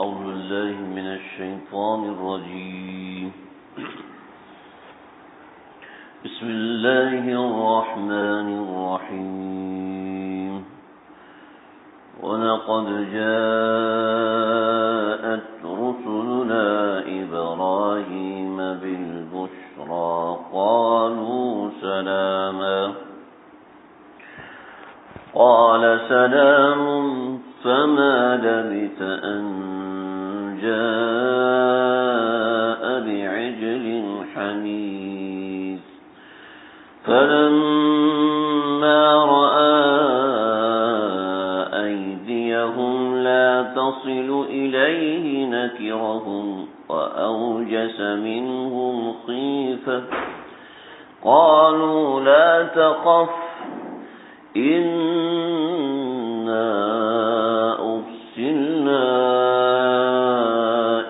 أعوذ بالله من الشيطان الرجيم بسم الله الرحمن الرحيم ولقد جاءت رسلنا إبراهيم بالبشرى قالوا سلاما قال سلام فما لبث أن جاء بعجل حنيذ فلما رأى أيديهم لا تصل إليه نكرهم وأوجس منهم خيفة قالوا لا تخف إنا أرسلنا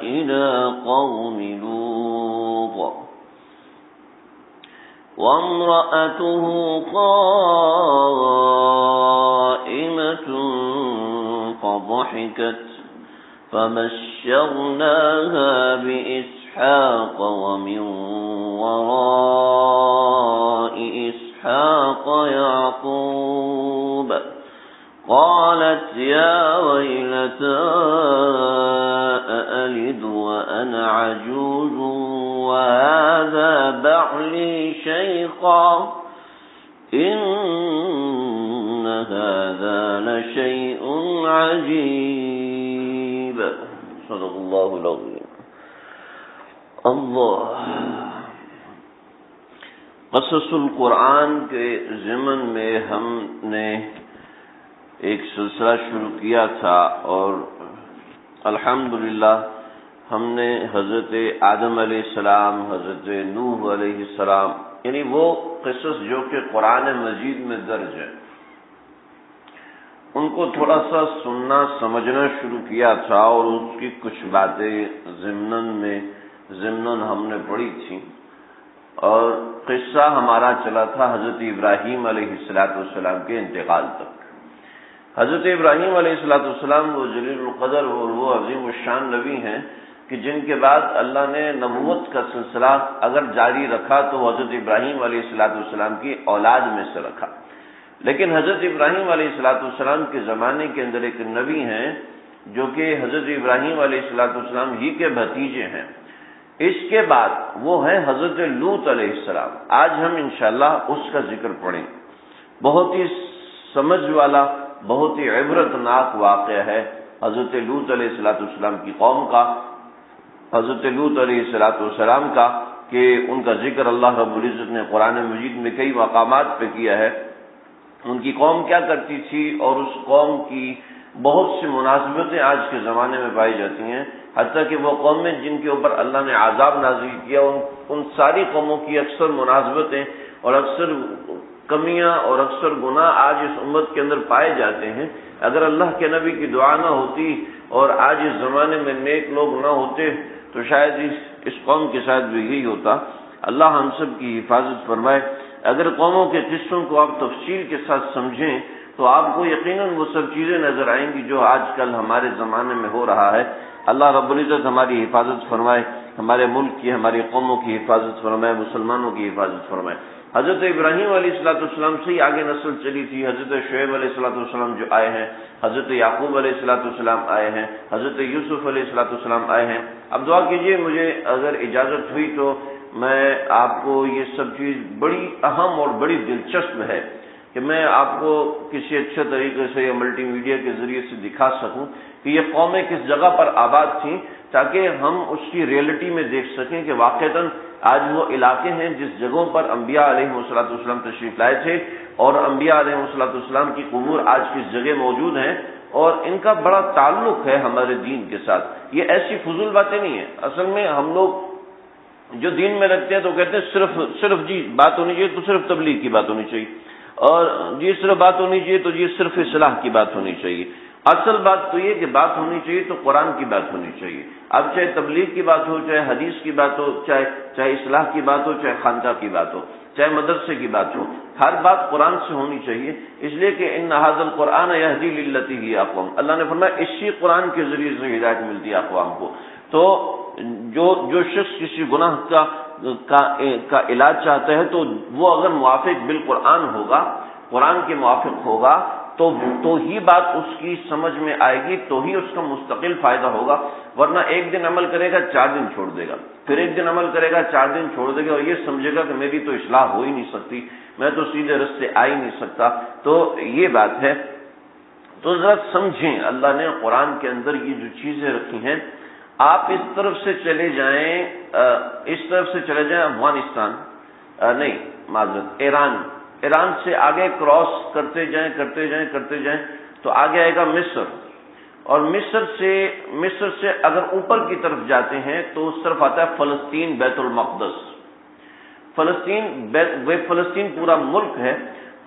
إلى قوم لوط وامرأته قائمة فضحكت فبشرناها بإسحاق ومن وراء إسحاق يعقوب قالت يا ويلتى أألد وأنا عجوز وهذا بعلي شيخا إن هذا لشيء عجيب صدق الله العظيم اللہ قصص القرآن کے ضمن میں ہم نے ایک سلسلہ شروع کیا تھا اور الحمدللہ ہم نے حضرت آدم علیہ السلام، حضرت نوح علیہ السلام، یعنی وہ قصص جو کہ قرآن مجید میں درج ہیں ان کو تھوڑا سا سننا سمجھنا شروع کیا تھا اور اس کی کچھ باتیں ضمناً ہم نے پڑھی تھیں اور قصہ ہمارا چلا تھا حضرت ابراہیم علیہ السلام کے انتقال تک۔ حضرت ابراہیم علیہ السلام وہ جلیل القدر اور وہ عظیم الشان نبی ہیں کہ جن کے بعد اللہ نے نبوت کا سلسلہ اگر جاری رکھا تو حضرت ابراہیم علیہ السلام کی اولاد میں سے رکھا، لیکن حضرت ابراہیم علیہ السلام کے زمانے کے اندر ایک نبی ہیں جو کہ حضرت ابراہیم علیہ السلام ہی کے بھتیجے ہیں۔ اس کے بعد وہ ہیں حضرت لوط علیہ السلام۔ آج ہم انشاءاللہ اس کا ذکر پڑھیں۔ بہت ہی سمجھ والا، بہت ہی عبرتناک واقعہ ہے حضرت لوط علیہ السلام کی قوم کا، حضرت لوط علیہ السلام کا، کہ ان کا ذکر اللہ رب العزت نے قرآن مجید میں کئی مقامات پہ کیا ہے۔ ان کی قوم کیا کرتی تھی اور اس قوم کی بہت سی مناسبتیں آج کے زمانے میں پائی جاتی ہیں، حتیٰ کہ وہ قومیں جن کے اوپر اللہ نے عذاب نازل کیا ان ساری قوموں کی اکثر مناسبتیں اور اکثر کمیاں اور اکثر گناہ آج اس امت کے اندر پائے جاتے ہیں۔ اگر اللہ کے نبی کی دعا نہ ہوتی اور آج اس زمانے میں نیک لوگ نہ ہوتے تو شاید اس قوم کے ساتھ بھی یہی ہوتا۔ اللہ ہم سب کی حفاظت فرمائے۔ اگر قوموں کے قصوں کو آپ تفصیل کے ساتھ سمجھیں تو آپ کو یقیناً وہ سب چیزیں نظر آئیں گی جو آج کل ہمارے زمانے میں ہو رہا ہے۔ اللہ رب العزت ہماری حفاظت فرمائے، ہمارے ملک کی، ہماری قوموں کی حفاظت فرمائے، مسلمانوں کی حفاظت فرمائے۔ حضرت ابراہیم علیہ السلام سے ہی آگے نسل چلی تھی۔ حضرت شعیب علیہ السلام جو آئے ہیں، حضرت یعقوب علیہ السلام آئے ہیں، حضرت یوسف علیہ السلام آئے ہیں۔ اب دعا کیجئے، مجھے اگر اجازت ہوئی تو میں آپ کو یہ سب چیز بڑی اہم اور بڑی دلچسپ ہے کہ میں آپ کو کسی اچھے طریقے سے یا ملٹی میڈیا کے ذریعے سے دکھا سکوں کہ یہ قومیں کس جگہ پر آباد تھیں، تاکہ ہم اس کی ریئلٹی میں دیکھ سکیں کہ واقعتاً آج وہ علاقے ہیں جس جگہوں پر انبیاء علیہ السلام تشریف لائے تھے اور انبیاء علیہ السلام کی قبور آج کس جگہ موجود ہیں، اور ان کا بڑا تعلق ہے ہمارے دین کے ساتھ۔ یہ ایسی فضول باتیں نہیں ہیں۔ اصل میں ہم لوگ جو دین میں رکھتے ہیں تو کہتے ہیں صرف جی بات ہونی چاہیے تو صرف تبلیغ کی بات ہونی چاہیے، اور جی صرف بات ہونی چاہیے تو جی صرف اصلاح کی بات ہونی چاہیے، اصل بات تو یہ کہ بات ہونی چاہیے تو قرآن کی بات ہونی چاہیے. اب چاہے تبلیغ کی بات ہو، چاہے حدیث کی بات ہو، چاہے اصلاح کی بات ہو، چاہے خانقاہ کی بات ہو، چاہے مدرسے کی بات ہو، ہر بات قرآن سے ہونی چاہیے. اس لیے کہ ان ھذا القرآن یہدی للتی ہی اقوام، اللہ نے فرمایا اسی قرآن کے ذریعے سے ہدایت ملتی ہے اقوام کو. تو جو شخص کسی گناہ کا علاج چاہتا ہے تو وہ اگر موافق بالقرآن ہوگا، قرآن کے موافق ہوگا تو ہی بات اس کی سمجھ میں آئے گی، تو ہی اس کا مستقل فائدہ ہوگا. ورنہ ایک دن عمل کرے گا 4 دن چھوڑ دے گا، پھر ایک دن عمل کرے گا 4 دن چھوڑ دے گا، اور یہ سمجھے گا کہ میری تو اصلاح ہو ہی نہیں سکتی، میں تو سیدھے رستے آ ہی نہیں سکتا. تو یہ بات ہے. تو ذرا سمجھیں، اللہ نے قرآن کے اندر یہ جو چیزیں رکھی ہیں، آپ اس طرف سے چلے جائیں افغانستان، نہیں معذرت، ایران سے آگے کراس کرتے جائیں تو آگے آئے گا مصر، اور مصر سے اگر اوپر کی طرف جاتے ہیں تو اس طرف آتا ہے فلسطین، بیت المقدس. فلسطین پورا ملک ہے.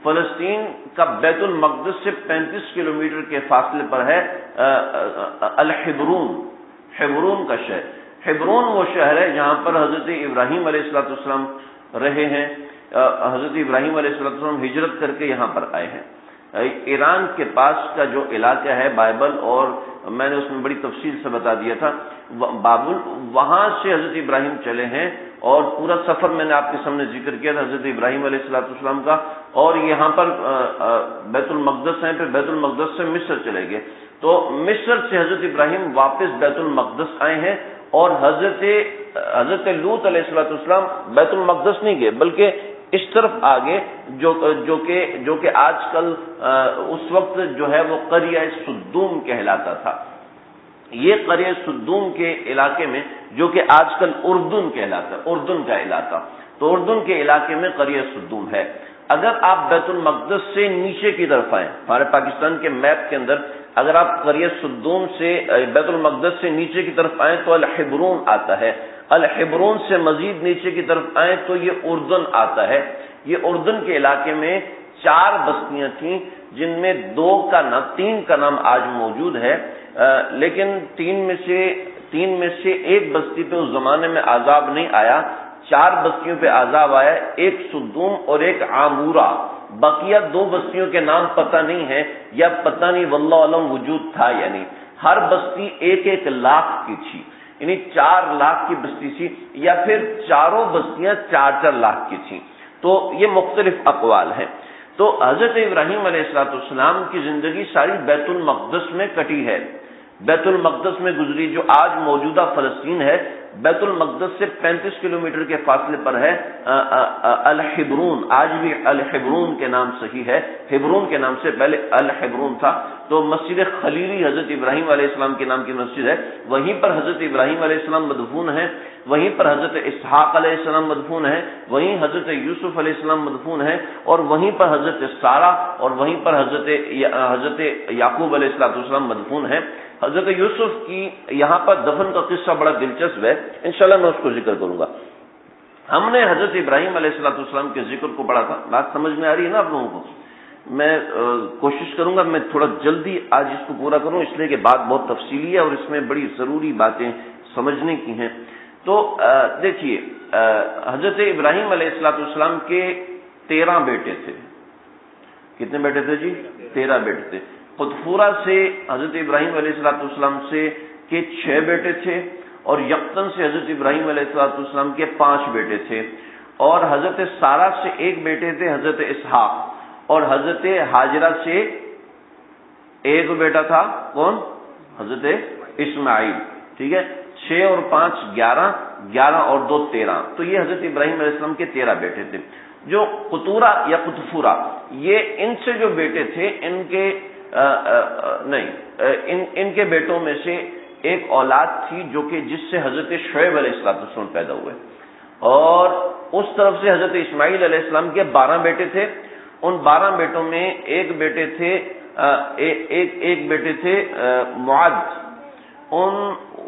فلسطین کا بیت المقدس سے 35 کلومیٹر کے فاصلے پر ہے حبرون کا شہر. حبرون وہ شہر ہے جہاں پر حضرت ابراہیم علیہ السلام رہے ہیں. حضرت ابراہیم علیہ السلام ہجرت کر کے یہاں پر آئے ہیں. ایران کے پاس کا جو علاقہ ہے بائبل، اور میں نے اس میں بڑی تفصیل سے بتا دیا تھا، بابل، وہاں سے حضرت ابراہیم چلے ہیں، اور پورا سفر میں نے آپ کے سامنے ذکر کیا تھا حضرت ابراہیم علیہ السلام کا. اور یہاں پر بیت المقدس ہیں، پھر بیت المقدس سے مصر چلے گئے. تو مصر سے حضرت ابراہیم واپس بیت المقدس آئے ہیں، اور حضرت لوط علیہ السلام بیت المقدس نہیں گئے بلکہ اس طرف آگے جو کہ آج کل اس وقت جو ہے وہ قریہ صدوم کہلاتا تھا. یہ قریہ صدوم کے علاقے میں، جو کہ آج کل اردن کہلاتا ہے، اردن کا علاقہ، تو اردن کے علاقے میں قریہ صدوم ہے. اگر آپ بیت المقدس سے نیچے کی طرف آئیں، ہمارے پاکستان کے میپ کے اندر اگر آپ قریہ صدوم سے بیت المقدس سے نیچے کی طرف آئیں تو الحبرون آتا ہے. الحبرون سے مزید نیچے کی طرف آئیں تو یہ اردن آتا ہے. یہ اردن کے علاقے میں 4 بستیاں تھیں، جن میں 3 کا نام آج موجود ہے، لیکن 3 میں سے ایک بستی پہ اس زمانے میں عذاب نہیں آیا، 4 بستیوں پہ عذاب آیا، ایک صدوم اور ایک عامورہ. بقیہ 2 بستیوں کے نام پتہ نہیں ہے، یا پتہ نہیں واللہ علم وجود تھا یا نہیں. ہر بستی 1 لاکھ کی تھی، یعنی 4 لاکھ کی بستی تھی، یا پھر چاروں بستیاں 4 لاکھ کی تھیں. تو یہ مختلف اقوال ہیں. تو حضرت ابراہیم علیہ السلام کی زندگی ساری بیت المقدس میں کٹی ہے، بیت المقدس میں گزری، جو آج موجودہ فلسطین ہے. بیت المقدس سے 35 کلومیٹر کے فاصلے پر ہے الحبرون. آج بھی الحبرون کے نام صحیح ہے، حبرون کے نام سے پہلے الحبرون تھا. تو مسجد خلیلی حضرت ابراہیم علیہ السلام کے نام کی مسجد ہے، وہیں پر حضرت ابراہیم علیہ السلام مدفون ہیں، وہیں پر حضرت اسحاق علیہ السلام مدفون ہیں، وہیں حضرت یوسف علیہ السلام مدفون ہیں، اور وہیں پر حضرت سارہ، اور وہیں پر حضرت یعقوب علیہ السلام مدفون ہیں. حضرت یوسف کی یہاں پر دفن کا قصہ بڑا دلچسپ ہے، انشاءاللہ میں اس کو ذکر کروں گا. ہم نے حضرت ابراہیم علیہ السلام کے ذکر کو پڑھا تھا. بات سمجھ میں آ رہی ہے نا آپ لوگوں کو؟ میں کوشش کروں گا میں تھوڑا جلدی آج اس کو پورا کروں، اس لیے کہ بات بہت تفصیلی ہے اور اس میں بڑی ضروری باتیں سمجھنے کی ہیں. تو دیکھیے، حضرت ابراہیم علیہ السلام کے 13 بیٹے تھے. کتنے بیٹے تھے جی؟ 13 بیٹے تھے. قطفورہ سے حضرت ابراہیم علیہ السلام سے کے 6 بیٹے تھے، اور یقطن سے حضرت ابراہیم علیہ السلام کے 5 بیٹے تھے، اور حضرت سارہ سے 1 بیٹے تھے حضرت اسحاق، اور حضرت ہاجرہ سے 1 بیٹا تھا، کون؟ حضرت اسماعیل. ٹھیک ہے، 6 اور 5 11 اور 2 13. تو یہ حضرت ابراہیم علیہ السلام کے 13 بیٹے تھے. جو قطورہ یا قطفورہ، یہ ان سے جو بیٹے تھے، ان کے بیٹوں میں سے ایک اولاد تھی جو کہ جس سے حضرت شعیب علیہ السلام پیدا ہوئے، اور اس طرف سے حضرت اسماعیل علیہ السلام کے 12 بیٹے تھے. ان 12 بیٹوں میں ایک بیٹے تھے معد.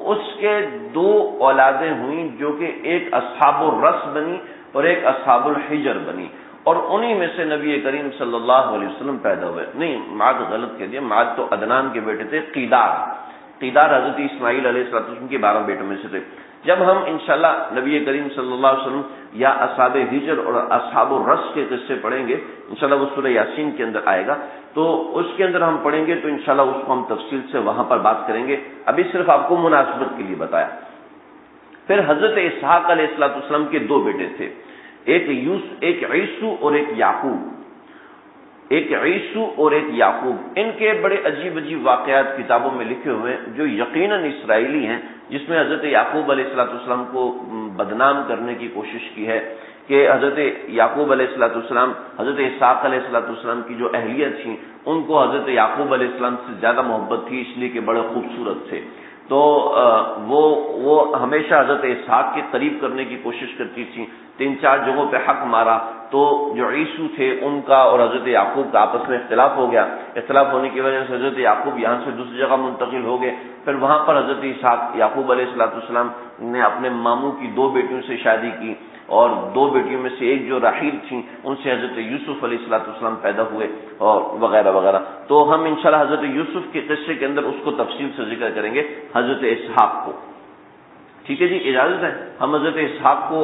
اس کے 2 اولادیں ہوئیں، جو کہ ایک اصحاب الرس بنی اور ایک اصحاب الحجر بنی. اور انہی میں سے نبی کریم صلی اللہ علیہ وسلم پیدا ہوئے. نہیں، معاذ غلط کہہ دیا، معاذ تو عدنان کے بیٹے تھے. قیدار حضرت اسماعیل علیہ السلام کے 12 بیٹوں میں سے تھے. جب ہم انشاءاللہ نبی کریم صلی اللہ علیہ وسلم یا اصحاب ہجر اور اصحاب الرس کے قصے پڑھیں گے، انشاءاللہ وہ سورہ یاسین کے اندر آئے گا، تو اس کے اندر ہم پڑھیں گے تو انشاءاللہ اس کو ہم تفصیل سے وہاں پر بات کریں گے. ابھی صرف آپ کو مناسبت کے لیے بتایا. پھر حضرت اسحاق علیہ السلام کے 2 بیٹے تھے، ایک عیسو اور ایک یعقوب. ان کے بڑے عجیب واقعات کتابوں میں لکھے ہوئے جو یقیناً اسرائیلی ہیں، جس میں حضرت یعقوب علیہ السلام کو بدنام کرنے کی کوشش کی ہے کہ حضرت یعقوب علیہ السلام حضرت اسحاق علیہ السلام کی جو اہلیہ تھیں ان کو حضرت یعقوب علیہ السلام سے زیادہ محبت تھی، اس لیے کہ بڑے خوبصورت تھے، تو وہ ہمیشہ حضرت اسحاق کے قریب کرنے کی کوشش کرتی تھی. 3-4 جگہوں پہ حق مارا تو جو عیسو تھے ان کا اور حضرت یعقوب کا آپس میں اختلاف ہو گیا. اختلاف ہونے کی وجہ سے حضرت یعقوب یہاں سے دوسری جگہ منتقل ہو گئے. پھر وہاں پر حضرت اسحاق یعقوب علیہ السلام نے اپنے ماموں کی 2 بیٹیوں سے شادی کی، اور 2 بیٹیوں میں سے ایک جو راحیل تھیں ان سے حضرت یوسف علیہ السلام پیدا ہوئے، اور وغیرہ وغیرہ. تو ہم انشاءاللہ حضرت یوسف کے قصے کے اندر اس کو تفصیل سے ذکر کریں گے، حضرت اسحاق کو. ٹھیک ہے جی، اجازت ہے. ہم حضرت اسحاق کو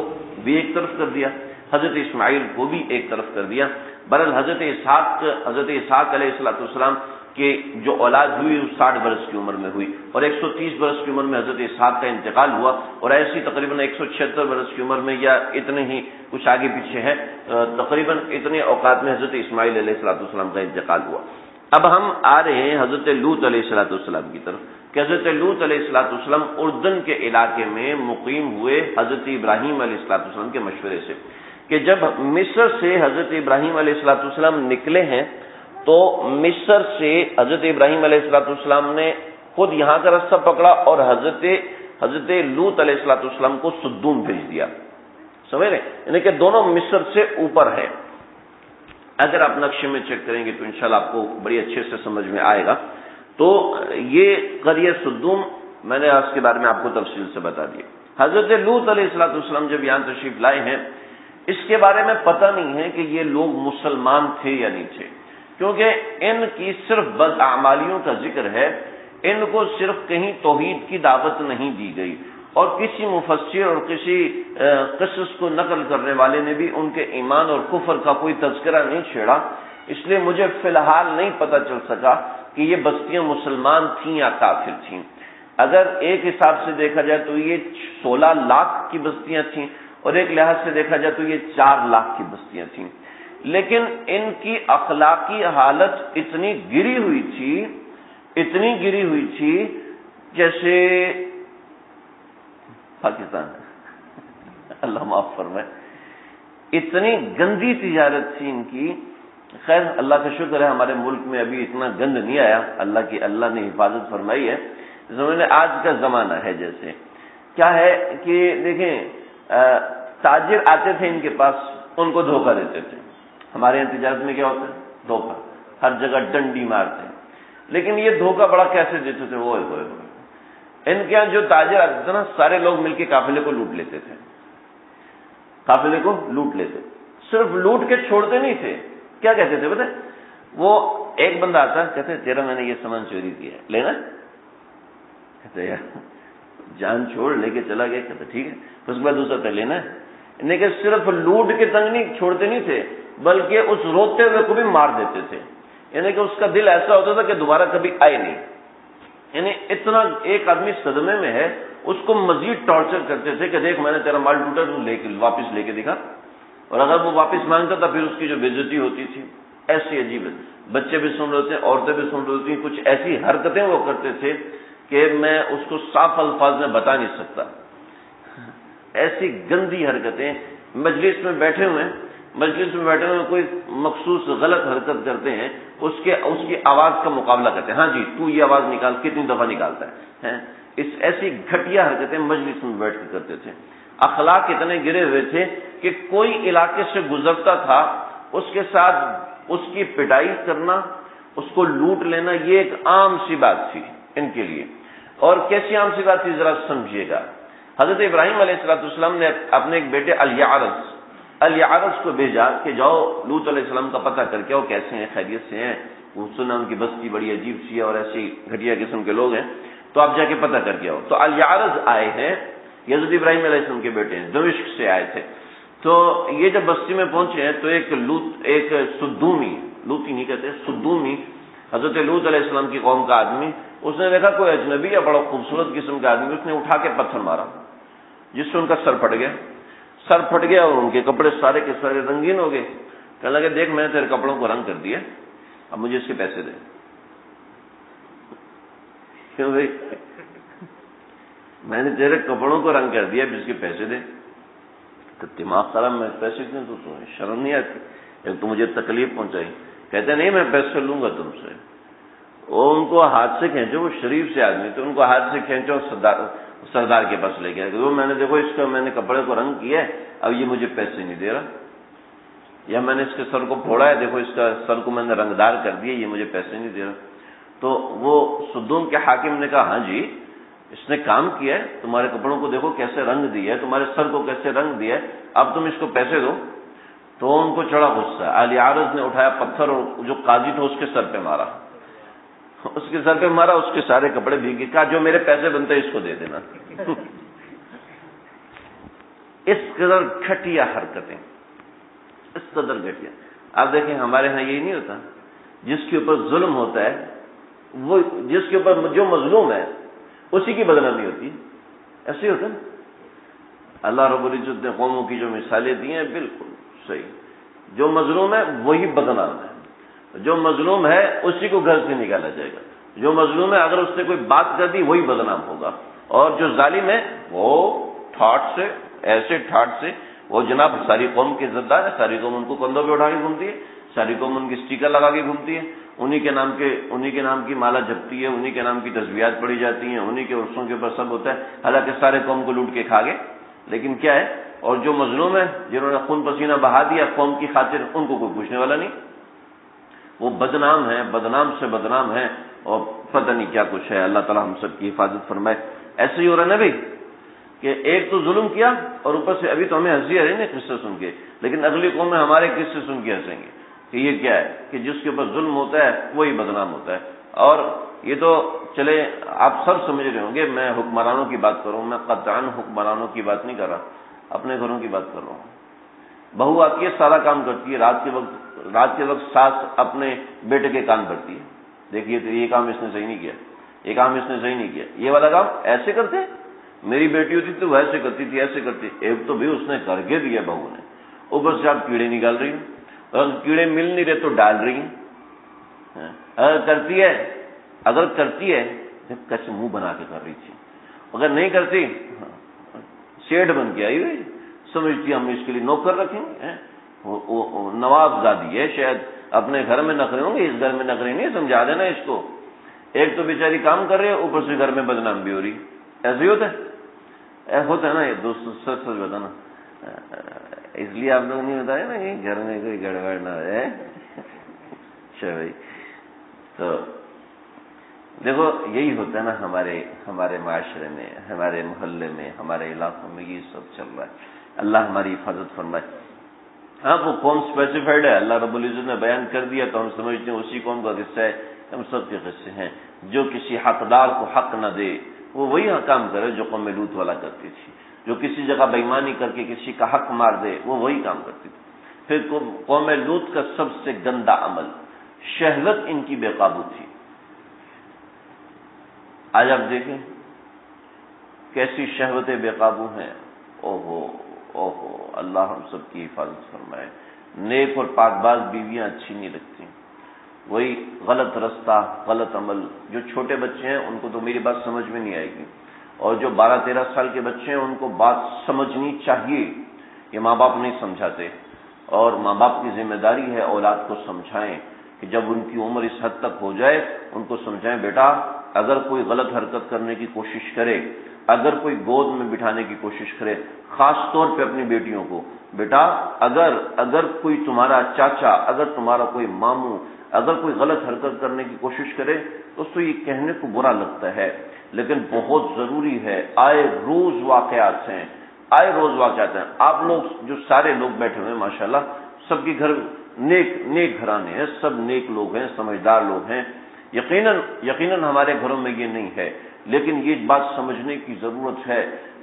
بھی ایک طرف کر دیا، حضرت اسماعیل کو بھی ایک طرف کر دیا. بہرحال حضرت اسحاق علیہ السلام کہ جو اولاد ہوئی 60 برس کی عمر میں ہوئی، اور 130 برس کی عمر میں حضرت اسحاق کا انتقال ہوا، اور ایسی تقریباً 176 برس کی عمر میں یا اتنے ہی کچھ آگے پیچھے ہے، تقریباً اتنے اوقات میں حضرت اسماعیل علیہ السلام کا انتقال ہوا. اب ہم آ رہے ہیں حضرت لوط علیہ السلام کی طرف کہ حضرت لوط علیہ السلام اردن کے علاقے میں مقیم ہوئے حضرت ابراہیم علیہ السلام کے مشورے سے، کہ جب مصر سے حضرت ابراہیم علیہ السلام نکلے ہیں تو مصر سے حضرت ابراہیم علیہ السلام نے خود یہاں کا راستہ پکڑا اور حضرت لوط علیہ السلام کو سدوم بھیج دیا. سمجھ رہے؟ یعنی کہ دونوں مصر سے اوپر ہے. اگر آپ نقشے میں چیک کریں گے تو انشاءاللہ آپ کو بڑی اچھے سے سمجھ میں آئے گا. تو یہ قریہ سدوم میں نے اس کے بارے میں آپ کو تفصیل سے بتا دیا. حضرت لوط علیہ السلام جب یہاں تشریف لائے ہیں، اس کے بارے میں پتہ نہیں ہے کہ یہ لوگ مسلمان تھے یا نہیں تھے، کیونکہ ان کی صرف بداعمالیوں کا ذکر ہے. ان کو صرف کہیں توحید کی دعوت نہیں دی گئی، اور کسی مفسر اور کسی قصص کو نقل کرنے والے نے بھی ان کے ایمان اور کفر کا کوئی تذکرہ نہیں چھیڑا. اس لیے مجھے فی الحال نہیں پتہ چل سکا کہ یہ بستیاں مسلمان تھیں یا کافر تھیں. اگر ایک حساب سے دیکھا جائے تو یہ 16 لاکھ کی بستیاں تھیں، اور ایک لحاظ سے دیکھا جائے تو یہ 4 لاکھ کی بستیاں تھیں. لیکن ان کی اخلاقی حالت اتنی گری ہوئی تھی جیسے پاکستان، اللہ معاف فرمائے، اتنی گندی تجارت تھی ان کی. خیر اللہ کا شکر ہے ہمارے ملک میں ابھی اتنا گند نہیں آیا، اللہ نے حفاظت فرمائی ہے. آج کا زمانہ ہے، جیسے کیا ہے کہ دیکھیں تاجر آتے تھے ان کے پاس، ان کو دھوکہ دیتے تھے. ہمارے یہاں تجارت میں کیا ہوتا ہے؟ دھوکہ، ہر جگہ ڈنڈی مارتے ہیں. لیکن یہ دھوکہ بڑا کیسے دیتے تھے؟ وہ ان کے یہاں جو تاجر آتے تھے نا، سارے لوگ مل کے قافلے کو لوٹ لیتے تھے. صرف لوٹ کے چھوڑتے نہیں تھے. کیا کہتے تھے پتہ؟ وہ ایک بندہ آتا، کہتے تیرا میں نے یہ سامان چوری کیا ہے، لینا؟ کہتے یار جان چھوڑ، لے کے چلا گیا. کہتے ٹھیک ہے. اس کے بعد دوسرا کہ لینا ہے. یعنی کہ صرف لوٹ کے تنگ نہیں چھوڑتے نہیں تھے، بلکہ اس روتے ہوئے کو بھی مار دیتے تھے. یعنی کہ اس کا دل ایسا ہوتا تھا کہ دوبارہ کبھی آئے نہیں. یعنی اتنا ایک آدمی صدمے میں ہے، اس کو مزید ٹارچر کرتے تھے کہ دیکھ میں نے تیرا مال ٹوٹا، تو واپس لے کے دکھا. اور اگر وہ واپس مانگتا تھا پھر اس کی جو بے عزتی ہوتی تھی. ایسی عجیب ہے. بچے بھی سن رہے تھے، عورتیں بھی سن رہی تھیں. کچھ ایسی حرکتیں وہ کرتے تھے کہ میں اس کو صاف الفاظ میں بتا نہیں سکتا. ایسی گندی حرکتیں. مجلس میں بیٹھے ہوئے کوئی مخصوص غلط حرکت کرتے ہیں، اس کی آواز کا مقابلہ کرتے ہیں. ہاں جی تو یہ آواز نکال، کتنی دفعہ نکالتا ہے. ایسی گھٹیا حرکتیں مجلس میں بیٹھ کے کرتے تھے. اخلاق اتنے گرے ہوئے تھے کہ کوئی علاقے سے گزرتا تھا اس کے ساتھ اس کی پٹائی کرنا، اس کو لوٹ لینا، یہ ایک عام سی بات تھی ان کے لیے. اور کیسی عام سی بات تھی ذرا سمجھیے گا. حضرت ابراہیم علیہ السلام نے اپنے ایک بیٹے الیعرج کو بھیجا کہ جاؤ لوط علیہ السلام کا پتہ کر کے وہ کیسے ہیں، خیریت سے ہیں، وہ سنا ان کی بستی بڑی عجیب سی ہے اور ایسی گھٹیا قسم کے لوگ ہیں، تو آپ جا کے پتہ کر کے آؤ۔ تو الیعرج آئے ہیں، یہ حضرت ابراہیم علیہ السلام کے بیٹے ہیں، دمشق سے آئے تھے۔ تو یہ جب بستی میں پہنچے ہیں تو ایک سدومی، لوطی نہیں کہتے، سدومی، حضرت لوط علیہ السلام کی قوم کا آدمی، اس نے دیکھا کوئی اجنبی یا بڑا خوبصورت قسم کا آدمی، اس نے اٹھا کے پتھر مارا جس سے ان کا سر پھٹ گیا اور ان کے کپڑے سارے کے سارے رنگین ہو گئے۔ کہنے لگے دیکھ میں نے تیرے کپڑوں کو رنگ کر دیا، اب مجھے اس کے پیسے دے۔ کیوں بھائی؟ میں نے تیرے کپڑوں کو رنگ کر دیا، اب اس کے پیسے دے۔ تو دماغ خراب، میں پیسے کیوں دوں؟ تو شرم نہیں آتی؟ ایک تو مجھے تکلیف پہنچائی، کہتے نہیں میں پیسے لوں گا تم سے۔ وہ ان کو ہاتھ سے کھینچو، وہ شریف سے آدمی تو ان کو ہاتھ سے کھینچو، سردار کے پاس لے گیا کہ وہ میں نے دیکھو اس کا میں نے کپڑے کو رنگ کیا ہے، اب یہ مجھے پیسے نہیں دے رہا، یا میں نے اس کے سر کو پھوڑا ہے، دیکھو اس کا سر کو میں نے رنگدار کر دیا، یہ مجھے پیسے نہیں دے رہا۔ تو وہ سدوم کے حاکم نے کہا ہاں جی اس نے کام کیا ہے، تمہارے کپڑوں کو دیکھو کیسے رنگ دیا ہے، تمہارے سر کو کیسے رنگ دیا ہے، اب تم اس کو پیسے دو۔ تو ان کو چڑھا غصہ، الیعرج نے اٹھایا پتھر اور جو قاضی تھا اس کے سر پہ مارا، اس کے سارے کپڑے بھیگ، کہا جو میرے پیسے بنتے اس کو دے دینا۔ اس قدر گھٹیا حرکتیں، اس قدر گھٹیا۔ آپ دیکھیں ہمارے ہاں یہی نہیں ہوتا، جس کے اوپر ظلم ہوتا ہے، وہ جس کے اوپر جو مظلوم ہے اسی کی بدنامی ہوتی ہے، ایسے ہی ہوتا ہے۔ اللہ رب العزت نے قوموں کی جو مثالیں دی ہیں بالکل صحیح، جو مظلوم ہے وہی بدنام ہے، جو مظلوم ہے اسی کو گھر سے نکالا جائے گا، جو مظلوم ہے اگر اس نے کوئی بات کر دی وہی بدنام ہوگا، اور جو ظالم ہے وہ ٹھاٹ سے، ایسے ٹھاٹ سے وہ جناب ساری قوم کی عزتدار ہے، ساری قوم ان کو کندھوں پہ اٹھا کے گھومتی ہے، ساری قوم ان کی اسٹیکر لگا کے گھومتی ہے، انہی کے نام کی مالا جپتی ہے، انہی کے نام کی تسبیحات پڑھی جاتی ہیں، انہی کے عرصوں کے اوپر سب ہوتا ہے، حالانکہ سارے قوم کو لوٹ کے کھا گئے، لیکن کیا ہے، اور جو مظلوم ہے جنہوں نے خون پسینہ بہا دیا قوم کی خاطر، ان کو کوئی پوچھنے والا نہیں، وہ بدنام ہیں، بدنام سے بدنام ہیں، اور پتہ نہیں کیا کچھ ہے۔ اللہ تعالیٰ ہم سب کی حفاظت فرمائے۔ ایسے ہی ہو رہا نا بھائی کہ ایک تو ظلم کیا اور اوپر سے ابھی تو ہمیں ہنسی آ رہی نا قصے سن کے، لیکن اگلی قوم میں ہمارے قصے سن کے ہنسیں گے کہ یہ کیا ہے کہ جس کے اوپر ظلم ہوتا ہے وہی بدنام ہوتا ہے۔ اور یہ تو چلے آپ سب سمجھ رہے ہوں گے، میں حکمرانوں کی بات کر رہا ہوں، میں قطعاً حکمرانوں کی بات نہیں کر رہا، اپنے گھروں کی بات کر رہا ہوں۔ بہو آتی ہے سارا کام کرتی ہے، رات کے وقت ساس اپنے بیٹے کے کان بھرتی ہے، دیکھیے تو یہ کام اس نے صحیح نہیں کیا، یہ کام اس نے صحیح نہیں کیا، یہ والا کام ایسے کرتے، میری بیٹی ہوتی تو ویسے کرتی تھی، ایسے کرتی، ایک تو بھی اس نے کر کے دیا بہو نے، اوپر سے آپ کیڑے نکال رہی ہیں، اور کیڑے مل نہیں رہے تو ڈال رہی ہیں، اگر کرتی ہے کیسے منہ بنا کے کر رہی تھی، اگر نہیں کرتی سیٹ بن کے آئی ہوئی، سمجھتی ہم اس کے لیے نوکر رکھیں گے، نواب زادی ہے شاید، اپنے گھر میں نخرے ہوں گے، اس گھر میں نخرے نہیں، سمجھا دینا اس کو، ایک تو بیچاری کام کر رہی ہے اوپر سے گھر میں بدنام بھی ہو رہی، ایسے ہی ہوتا ہے نا، یہ دوست سچ بتانا، اس لیے آپ لوگ نہیں بتایا نا کہ گھر میں کوئی گڑبڑ نہ ہے۔ اچھا بھائی، تو دیکھو یہی ہوتا ہے نا ہمارے معاشرے میں، ہمارے محلے میں، ہمارے علاقوں میں یہ سب چل رہا ہے۔ اللہ ہماری حفاظت فرمائے۔ ہاں وہ قوم اسپیسیفائڈ ہے، اللہ رب العزت نے بیان کر دیا تو ہم سمجھتے ہیں اسی قوم کا قصہ ہے، ہم سب کے قصے ہیں۔ جو کسی حقدار کو حق نہ دے وہ وہی کام کرے جو قوم لوط والا کرتی تھی، جو کسی جگہ بےایمانی کر کے کسی کا حق مار دے وہ وہی کام کرتی تھی۔ پھر قوم لوط کا سب سے گندا عمل، شہوت ان کی بے قابو تھی۔ آج آپ دیکھیں کیسی شہوتیں بے قابو ہیں، اوہو اللہ ہم سب کی حفاظت فرمائے۔ نیک اور پاک باز بیویاں اچھی نہیں لگتی، وہی غلط رستہ، غلط عمل۔ جو چھوٹے بچے ہیں ان کو تو میری بات سمجھ میں نہیں آئے گی، اور جو 12-13 سال کے بچے ہیں ان کو بات سمجھنی چاہیے، یہ ماں باپ نہیں سمجھاتے، اور ماں باپ کی ذمہ داری ہے اولاد کو سمجھائیں کہ جب ان کی عمر اس حد تک ہو جائے ان کو سمجھائیں بیٹا اگر کوئی غلط حرکت کرنے کی کوشش کرے، اگر کوئی گود میں بٹھانے کی کوشش کرے، خاص طور پہ اپنی بیٹیوں کو، بیٹا اگر کوئی تمہارا چاچا، اگر تمہارا کوئی ماموں اگر کوئی غلط حرکت کرنے کی کوشش کرے تو اس کو یہ کہنے کو برا لگتا ہے، لیکن بہت ضروری ہے، آئے روز واقعات ہیں، آئے روز واقعات ہیں. آپ لوگ جو سارے لوگ بیٹھے ہوئے ہیں ماشاءاللہ سب کے گھر نیک گھرانے ہیں، سب نیک لوگ ہیں، سمجھدار لوگ ہیں. یقیناً ہمارے گھروں میں یہ نہیں ہے، لیکن یہ بات سمجھنے کی ضرورت ہے.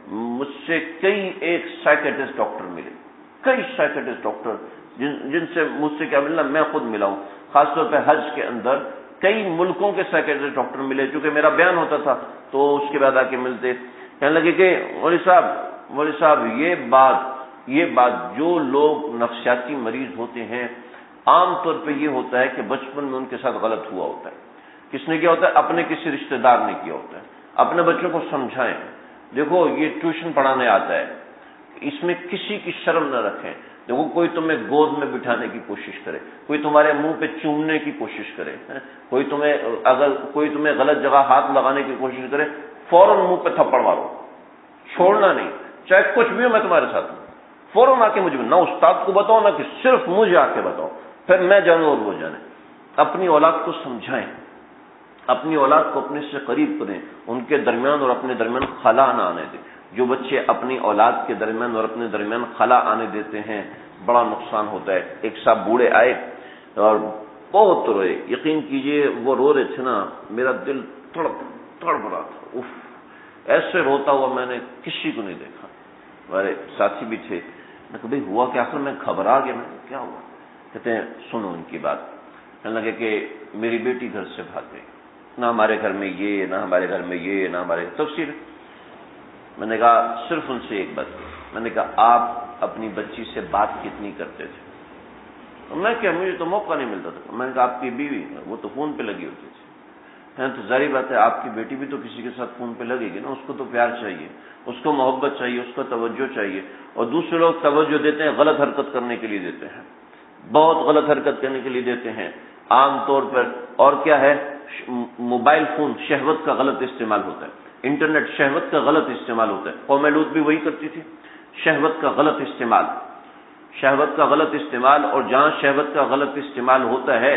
مجھ سے کئی ایک سائیکیٹرسٹ ڈاکٹر ملے، کئی سائیکیٹرسٹ ڈاکٹر جن سے مجھ سے کیا ملنا، میں خود ملا ہوں. خاص طور پہ حج کے اندر کئی ملکوں کے سائیکیٹرسٹ ڈاکٹر ملے، چونکہ میرا بیان ہوتا تھا تو اس کے بعد آ کے ملتے، کہنے لگے کہ مولوی صاحب یہ بات جو لوگ نفسیاتی مریض ہوتے ہیں عام طور پہ یہ ہوتا ہے کہ بچپن میں ان کے ساتھ غلط ہوا ہوتا ہے. کس نے کیا ہوتا ہے؟ اپنے کسی رشتہ دار نے کیا ہوتا ہے. اپنے بچوں کو سمجھائیں، دیکھو یہ ٹیوشن پڑھانے آتا ہے، اس میں کسی کی شرم نہ رکھیں. دیکھو کوئی تمہیں گود میں بٹھانے کی کوشش کرے، کوئی تمہارے منہ پہ چومنے کی کوشش کرے، کوئی تمہیں غلط جگہ ہاتھ لگانے کی کوشش کرے، فوراً منہ پہ تھپڑ مارو، چھوڑنا نہیں، چاہے کچھ بھی ہو میں تمہارے ساتھ ہوں. فوراً آ کے مجھے نہ استاد کو بتاؤ نہ کہ صرف مجھے آ کے بتاؤ، پھر میں جانوں اور وہ جانے. اپنی اولاد کو سمجھائیں، اپنی اولاد کو اپنے سے قریب کریں، ان کے درمیان اور اپنے درمیان خلا نہ آنے دیں. جو بچے اپنی اولاد کے درمیان اور اپنے درمیان خلا آنے دیتے ہیں بڑا نقصان ہوتا ہے. ایک صاحب بوڑھے آئے اور بہت روئے، یقین کیجئے وہ رو رہے تھے نا، میرا دل تڑپ رہا تھا. ایسے روتا ہوا میں نے کسی کو نہیں دیکھا. ہمارے ساتھی بھی تھے، میں کہ بھائی ہوا کیا؟ اصل میں گھبرا گیا. میں کیا ہوا؟ کہتے ہیں سنو ان کی بات. کہنے لگے کہ میری بیٹی گھر سے بھاگ گئی، نہ ہمارے گھر میں یہ، نہ ہمارے گھر میں یہ، نہ ہمارے تفصیل. میں نے کہا صرف ان سے ایک بات، میں نے کہا آپ اپنی بچی سے بات کتنی کرتے تھے؟ میں کیا، مجھے تو موقع نہیں ملتا تھا. میں نے کہا آپ کی بیوی، وہ تو فون پہ لگی ہوتی تھی. تو ظاہری بات ہے آپ کی بیٹی بھی تو کسی کے ساتھ فون پہ لگے گی نا، اس کو تو پیار چاہیے، اس کو محبت چاہیے، اس کو توجہ چاہیے. اور دوسرے لوگ توجہ دیتے ہیں غلط حرکت کرنے کے لیے دیتے ہیں، بہت غلط حرکت کرنے کے لیے دیتے ہیں عام طور پر. اور کیا ہے، موبائل فون شہوت کا غلط استعمال ہوتا ہے، انٹرنیٹ شہوت کا غلط استعمال ہوتا ہے. قوم لوط بھی وہی کرتی تھی، شہوت کا غلط استعمال. اور جہاں شہوت کا غلط استعمال ہوتا ہے،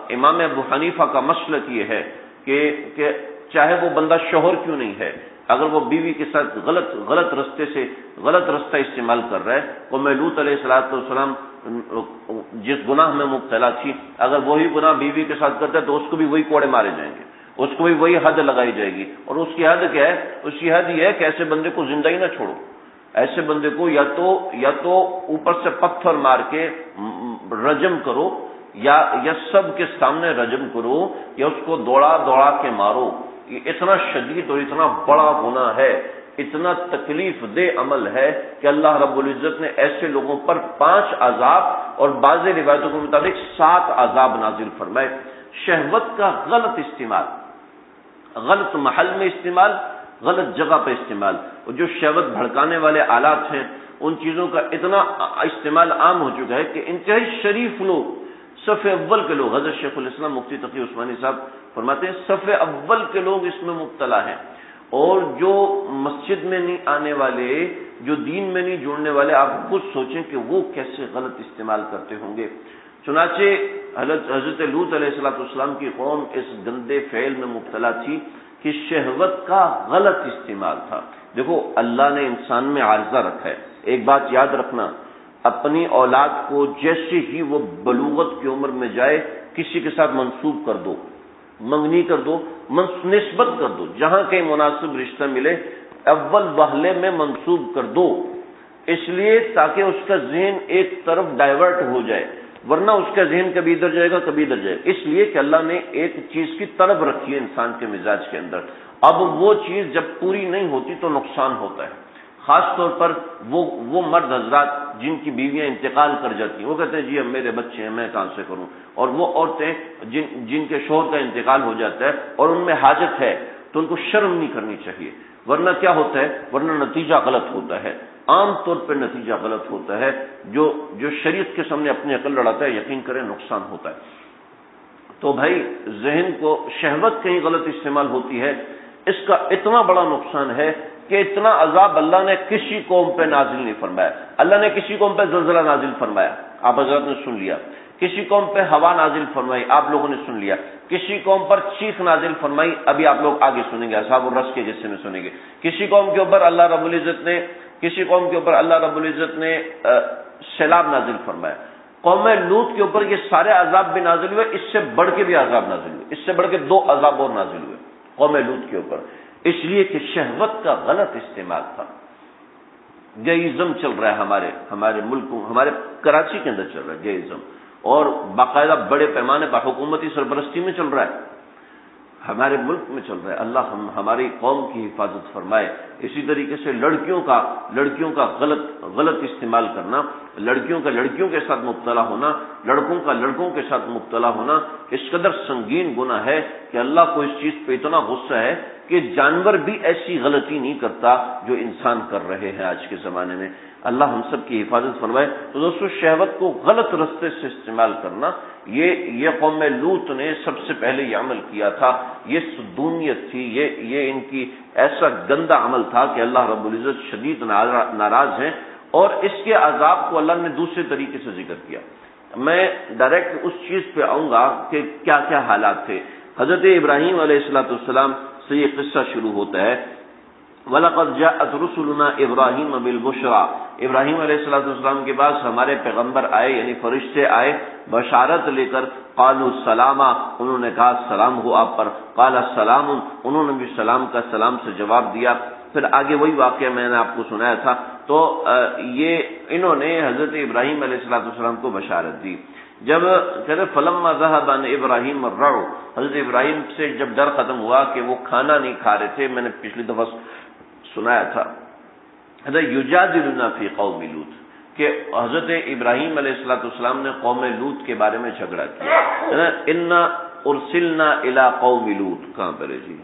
امام ابو حنیفہ کا مسلک یہ ہے کہ چاہے وہ بندہ شوہر کیوں نہیں ہے، اگر وہ بیوی کے ساتھ غلط رستہ استعمال کر رہا ہے. قوم لوط علیہ السلام جس گناہ میں مبتلا تھی، اگر وہی گناہ بیوی کے ساتھ کرتا ہے تو اس کو بھی وہی کوڑے مارے جائیں گے، اس کو بھی وہی حد لگائی جائے گی. اور اس کی حد کیا ہے؟ اس کی حد یہ ہے کہ ایسے بندے کو زندہ ہی نہ چھوڑو. ایسے بندے کو یا تو اوپر سے پتھر مار کے رجم کرو، یا سب کے سامنے رجم کرو، یا اس کو دوڑا کے مارو. یہ اتنا شدید اور اتنا بڑا گناہ ہے، اتنا تکلیف دہ عمل ہے کہ اللہ رب العزت نے ایسے لوگوں پر 5 عذاب اور بعض روایتوں کے مطابق 7 عذاب نازل فرمائے. شہوت کا غلط استعمال، غلط محل میں استعمال، غلط جگہ پہ استعمال. اور جو شہوت بھڑکانے والے آلات ہیں ان چیزوں کا اتنا استعمال عام ہو چکا ہے کہ انتہائی شریف لوگ، صف اول کے لوگ، حضرت شیخ الاسلام مفتی تقی عثمانی صاحب فرماتے ہیں صف اول کے لوگ اس میں مبتلا ہیں. اور جو مسجد میں نہیں آنے والے، جو دین میں نہیں جڑنے والے، آپ خود سوچیں کہ وہ کیسے غلط استعمال کرتے ہوں گے. چنانچہ حضرت لوط علیہ السلام کی قوم اس گندے فعل میں مبتلا تھی کہ شہوت کا غلط استعمال تھا. دیکھو اللہ نے انسان میں عارضہ رکھا ہے. ایک بات یاد رکھنا، اپنی اولاد کو جیسے ہی وہ بلوغت کی عمر میں جائے کسی کے ساتھ منسوب کر دو، منگنی کر دو، نسبت کر دو. جہاں کہیں مناسب رشتہ ملے اول وہلے میں منسوب کر دو، اس لیے تاکہ اس کا ذہن ایک طرف ڈائیورٹ ہو جائے، ورنہ اس کا ذہن کبھی ادھر جائے گا کبھی ادھر جائے گا. اس لیے کہ اللہ نے ایک چیز کی طلب رکھی ہے انسان کے مزاج کے اندر. اب وہ چیز جب پوری نہیں ہوتی تو نقصان ہوتا ہے. خاص طور پر وہ مرد حضرات جن کی بیویاں انتقال کر جاتی ہیں، وہ کہتے ہیں جی اب میرے بچے ہیں میں کہاں سے کروں. اور وہ عورتیں جن کے شوہر کا انتقال ہو جاتا ہے اور ان میں حاجت ہے تو ان کو شرم نہیں کرنی چاہیے، ورنہ کیا ہوتا ہے، ورنہ نتیجہ غلط ہوتا ہے. عام طور پر نتیجہ غلط ہوتا ہے. جو شریعت کے سامنے اپنی عقل لڑاتا ہے یقین کریں نقصان ہوتا ہے. تو بھائی ذہن کو شہوت کہیں غلط استعمال ہوتی ہے، اس کا اتنا بڑا نقصان ہے کہ اتنا عذاب اللہ نے کسی قوم پہ نازل نہیں فرمایا. اللہ نے کسی قوم پہ زلزلہ نازل فرمایا، آپ حضرات نے سن لیا. کسی قوم پہ ہوا نازل فرمائی، آپ لوگوں نے سن لیا، کسی قوم پر چیخ نازل فرمائی، ابھی آپ لوگ آگے سنیں گے، اصحاب الرس کے قصے میں سنیں گے، کسی قوم کے اوپر اللہ رب العزت نے سیلاب نازل فرمایا، قوم لوط کے اوپر یہ سارے عذاب بھی نازل ہوئے، اس سے بڑھ کے بھی عذاب نازل ہوئے، اس سے بڑھ کے 2 عذاب اور نازل ہوئے قوم لوط کے اوپر، اس لیے کہ شہوت کا غلط استعمال تھا۔ گیزم چل رہا ہے ہمارے ملکوں، ہمارے کراچی کے اندر چل رہا ہے گیزم، اور باقاعدہ بڑے پیمانے پر حکومتی سرپرستی میں چل رہا ہے، ہمارے ملک میں چل رہا ہے۔ اللہ ہماری قوم کی حفاظت فرمائے۔ اسی طریقے سے لڑکیوں کا غلط استعمال کرنا، لڑکیوں کا لڑکیوں کے ساتھ مبتلا ہونا، لڑکوں کا لڑکوں کے ساتھ مبتلا ہونا اس قدر سنگین گناہ ہے کہ اللہ کو اس چیز پہ اتنا غصہ ہے کہ جانور بھی ایسی غلطی نہیں کرتا جو انسان کر رہے ہیں آج کے زمانے میں۔ اللہ ہم سب کی حفاظت فرمائے۔ تو دوستو، شہوت کو غلط رستے سے استعمال کرنا، یہ قوم لوط نے سب سے پہلے یہ عمل کیا تھا، یہ صدونیت تھی، یہ ان کی ایسا گندا عمل تھا کہ اللہ رب العزت شدید ناراض ہیں، اور اس کے عذاب کو اللہ نے دوسرے طریقے سے ذکر کیا۔ میں ڈائریکٹ اس چیز پہ آؤں گا کہ کیا کیا حالات تھے۔ حضرت ابراہیم علیہ السلام سے یہ قصہ شروع ہوتا ہے، وَلَقَدْ جَاءَتْ رُسُلُنَا إِبْرَاهِيمَ بِالْبُشْرَى۔ ابراہیم علیہ السلام کے پاس ہمارے پیغمبر آئے، یعنی فرشتے آئے بشارت لے کر، قالوا سلاما، انہوں نے کہا سلام ہو آپ پر، قال سلام، انہوں نے بھی سلام کا سلام سے جواب دیا۔ پھر آگے وہی واقعہ میں نے آپ کو سنایا تھا، تو انہوں نے حضرت ابراہیم علیہ السلام کو بشارت دی۔ جب کہتے فلما ذهب عن ابراہیم الرعو، حضرت ابراہیم سے جب ڈر ختم ہوا کہ وہ کھانا نہیں کھا رہے تھے، میں نے پچھلی دفعہ سنایا تھا، حضرت یجادلنا فی قوم لوط، کہ حضرت ابراہیم علیہ السلام نے قوم لوط کے بارے میں جھگڑا کیا، انا ارسلنا الی قوم لوط، کہاں پر ہے جی،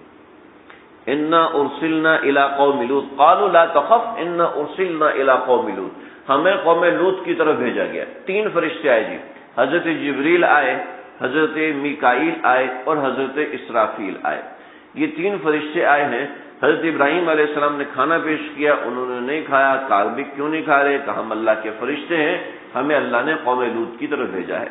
انا ارسلنا الی قوم لوط قالوا لا تخف انا ارسلنا الی قوم لوط، ہمیں قوم لوط کی طرف بھیجا گیا۔ 3 فرشتے آئے جی، حضرت جبریل آئے، حضرت میکائیل آئے اور حضرت اسرافیل آئے۔ یہ 3 فرشتے آئے ہیں۔ حضرت ابراہیم علیہ السلام نے کھانا پیش کیا، انہوں نے نہیں کھایا، کہا بھی کیوں نہیں کھا رہے، کہا ہم اللہ کے فرشتے ہیں، ہمیں اللہ نے قوم لوط کی طرف بھیجا ہے۔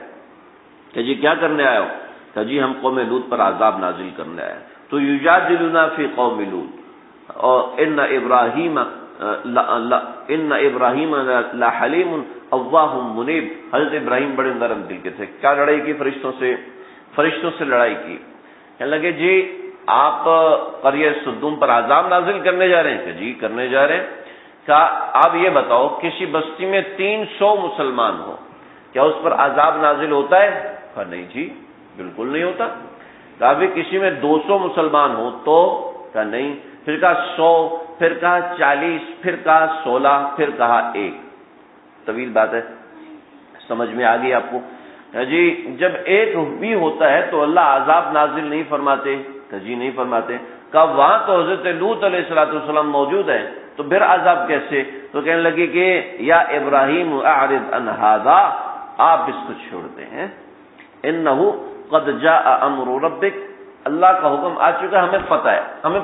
کہ جی کیا کرنے آئے ہو؟ کہ جی ہم قوم لوط پر عذاب نازل کرنے آئے۔ تو یجادلنا فی قوم لوط، اور ان ابراہیم لحلیم اواہ منیب، حضرت ابراہیم بڑے نرم دل کے تھے۔ کیا لڑائی کی؟ فرشتوں سے لڑائی کی۔ کہنے لگے جی آپ قریہ صدوم پر عذاب نازل کرنے جا رہے ہیں؟ کہ جی کرنے جا رہے ہیں۔ کہا آپ یہ بتاؤ کسی بستی میں 300 مسلمان ہو، کیا اس پر عذاب نازل ہوتا ہے؟ کہا نہیں جی بالکل نہیں ہوتا۔ کہا بھی کسی میں 200 مسلمان ہو تو؟ کہا نہیں۔ پھر کہا 100، پھر کہا 40، پھر کہا 16، پھر کہا 1۔ طویل بات ہے، سمجھ میں آ گئی آپ کو؟ جی جب 1 بھی ہوتا ہے تو اللہ عذاب نازل نہیں فرماتے؟ کہ جی نہیں فرماتے۔ کہا وہاں تو حضرت لوط علیہ السلام موجود ہیں، تو پھر عذاب کیسے؟ تو کہنے لگے کہ یا ابراہیم اعرض عن ھذا، آپ اس کو چھوڑتے ہیں، انہ قد جاء امر ربک، اللہ کا حکم آ چکا ہے، ہمیں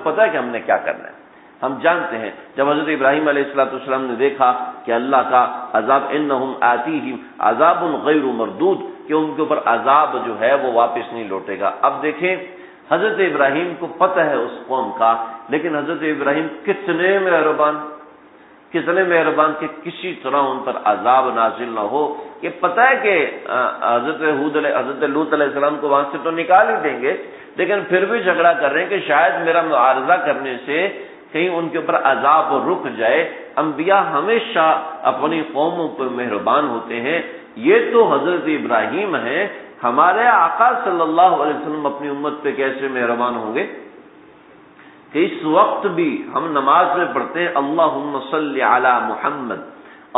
پتہ ہے کہ ہم نے کیا کرنا ہے، ہم جانتے ہیں۔ جب حضرت ابراہیم علیہ السلام نے دیکھا کہ اللہ کا عذاب انہم آتیہم عذاب غیر مردود، کہ ان کے اوپر عذاب جو ہے وہ واپس نہیں لوٹے گا۔ اب دیکھیں حضرت ابراہیم کو پتہ ہے اس قوم کا، لیکن حضرت ابراہیم کتنے مہربان کہ کسی طرح ان پر عذاب نازل نہ ہو۔ یہ پتہ ہے کہ حضرت لوط علیہ السلام کو وہاں سے تو نکال ہی دیں گے، لیکن پھر بھی جھگڑا کر رہے ہیں کہ شاید میرا معارضہ کرنے سے کہیں ان کے اوپر عذاب رک جائے۔ انبیاء ہمیشہ اپنی قوموں پر مہربان ہوتے ہیں، یہ تو حضرت ابراہیم ہیں، ہمارے آقا صلی اللہ علیہ وسلم اپنی امت پہ کیسے مہربان ہوں گے کہ اس وقت بھی ہم نماز میں پڑھتے ہیں اللہم صلی علی محمد،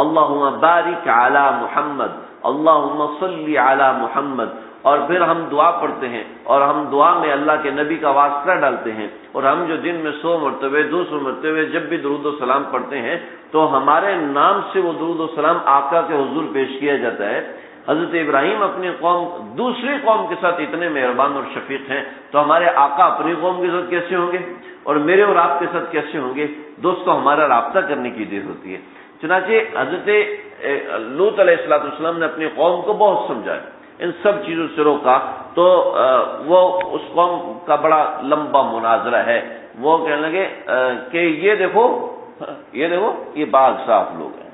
اللہم بارک علی محمد، اللہم صلی علی محمد، اور پھر ہم دعا پڑھتے ہیں، اور ہم دعا میں اللہ کے نبی کا واسطہ ڈالتے ہیں، اور ہم جو دن میں 100 مرتبہ 200 مرتبہ جب بھی درود و سلام پڑھتے ہیں تو ہمارے نام سے وہ درود و سلام آقا کے حضور پیش کیا جاتا ہے۔ حضرت ابراہیم اپنی دوسری قوم کے ساتھ اتنے مہربان اور شفیق ہیں، تو ہمارے آقا اپنی قوم کے ساتھ کیسے ہوں گے، اور میرے اور آپ کے ساتھ کیسے ہوں گے؟ دوستو ہمارا رابطہ کرنے کی دیر ہوتی ہے۔ چنانچہ حضرت لوط علیہ السلام نے اپنی قوم کو بہت سمجھایا، ان سب چیزوں سے روکا تو وہ اس قوم کا بڑا لمبا مناظرہ ہے. وہ کہنے لگے کہ یہ دیکھو یہ پاک صاف لوگ ہیں،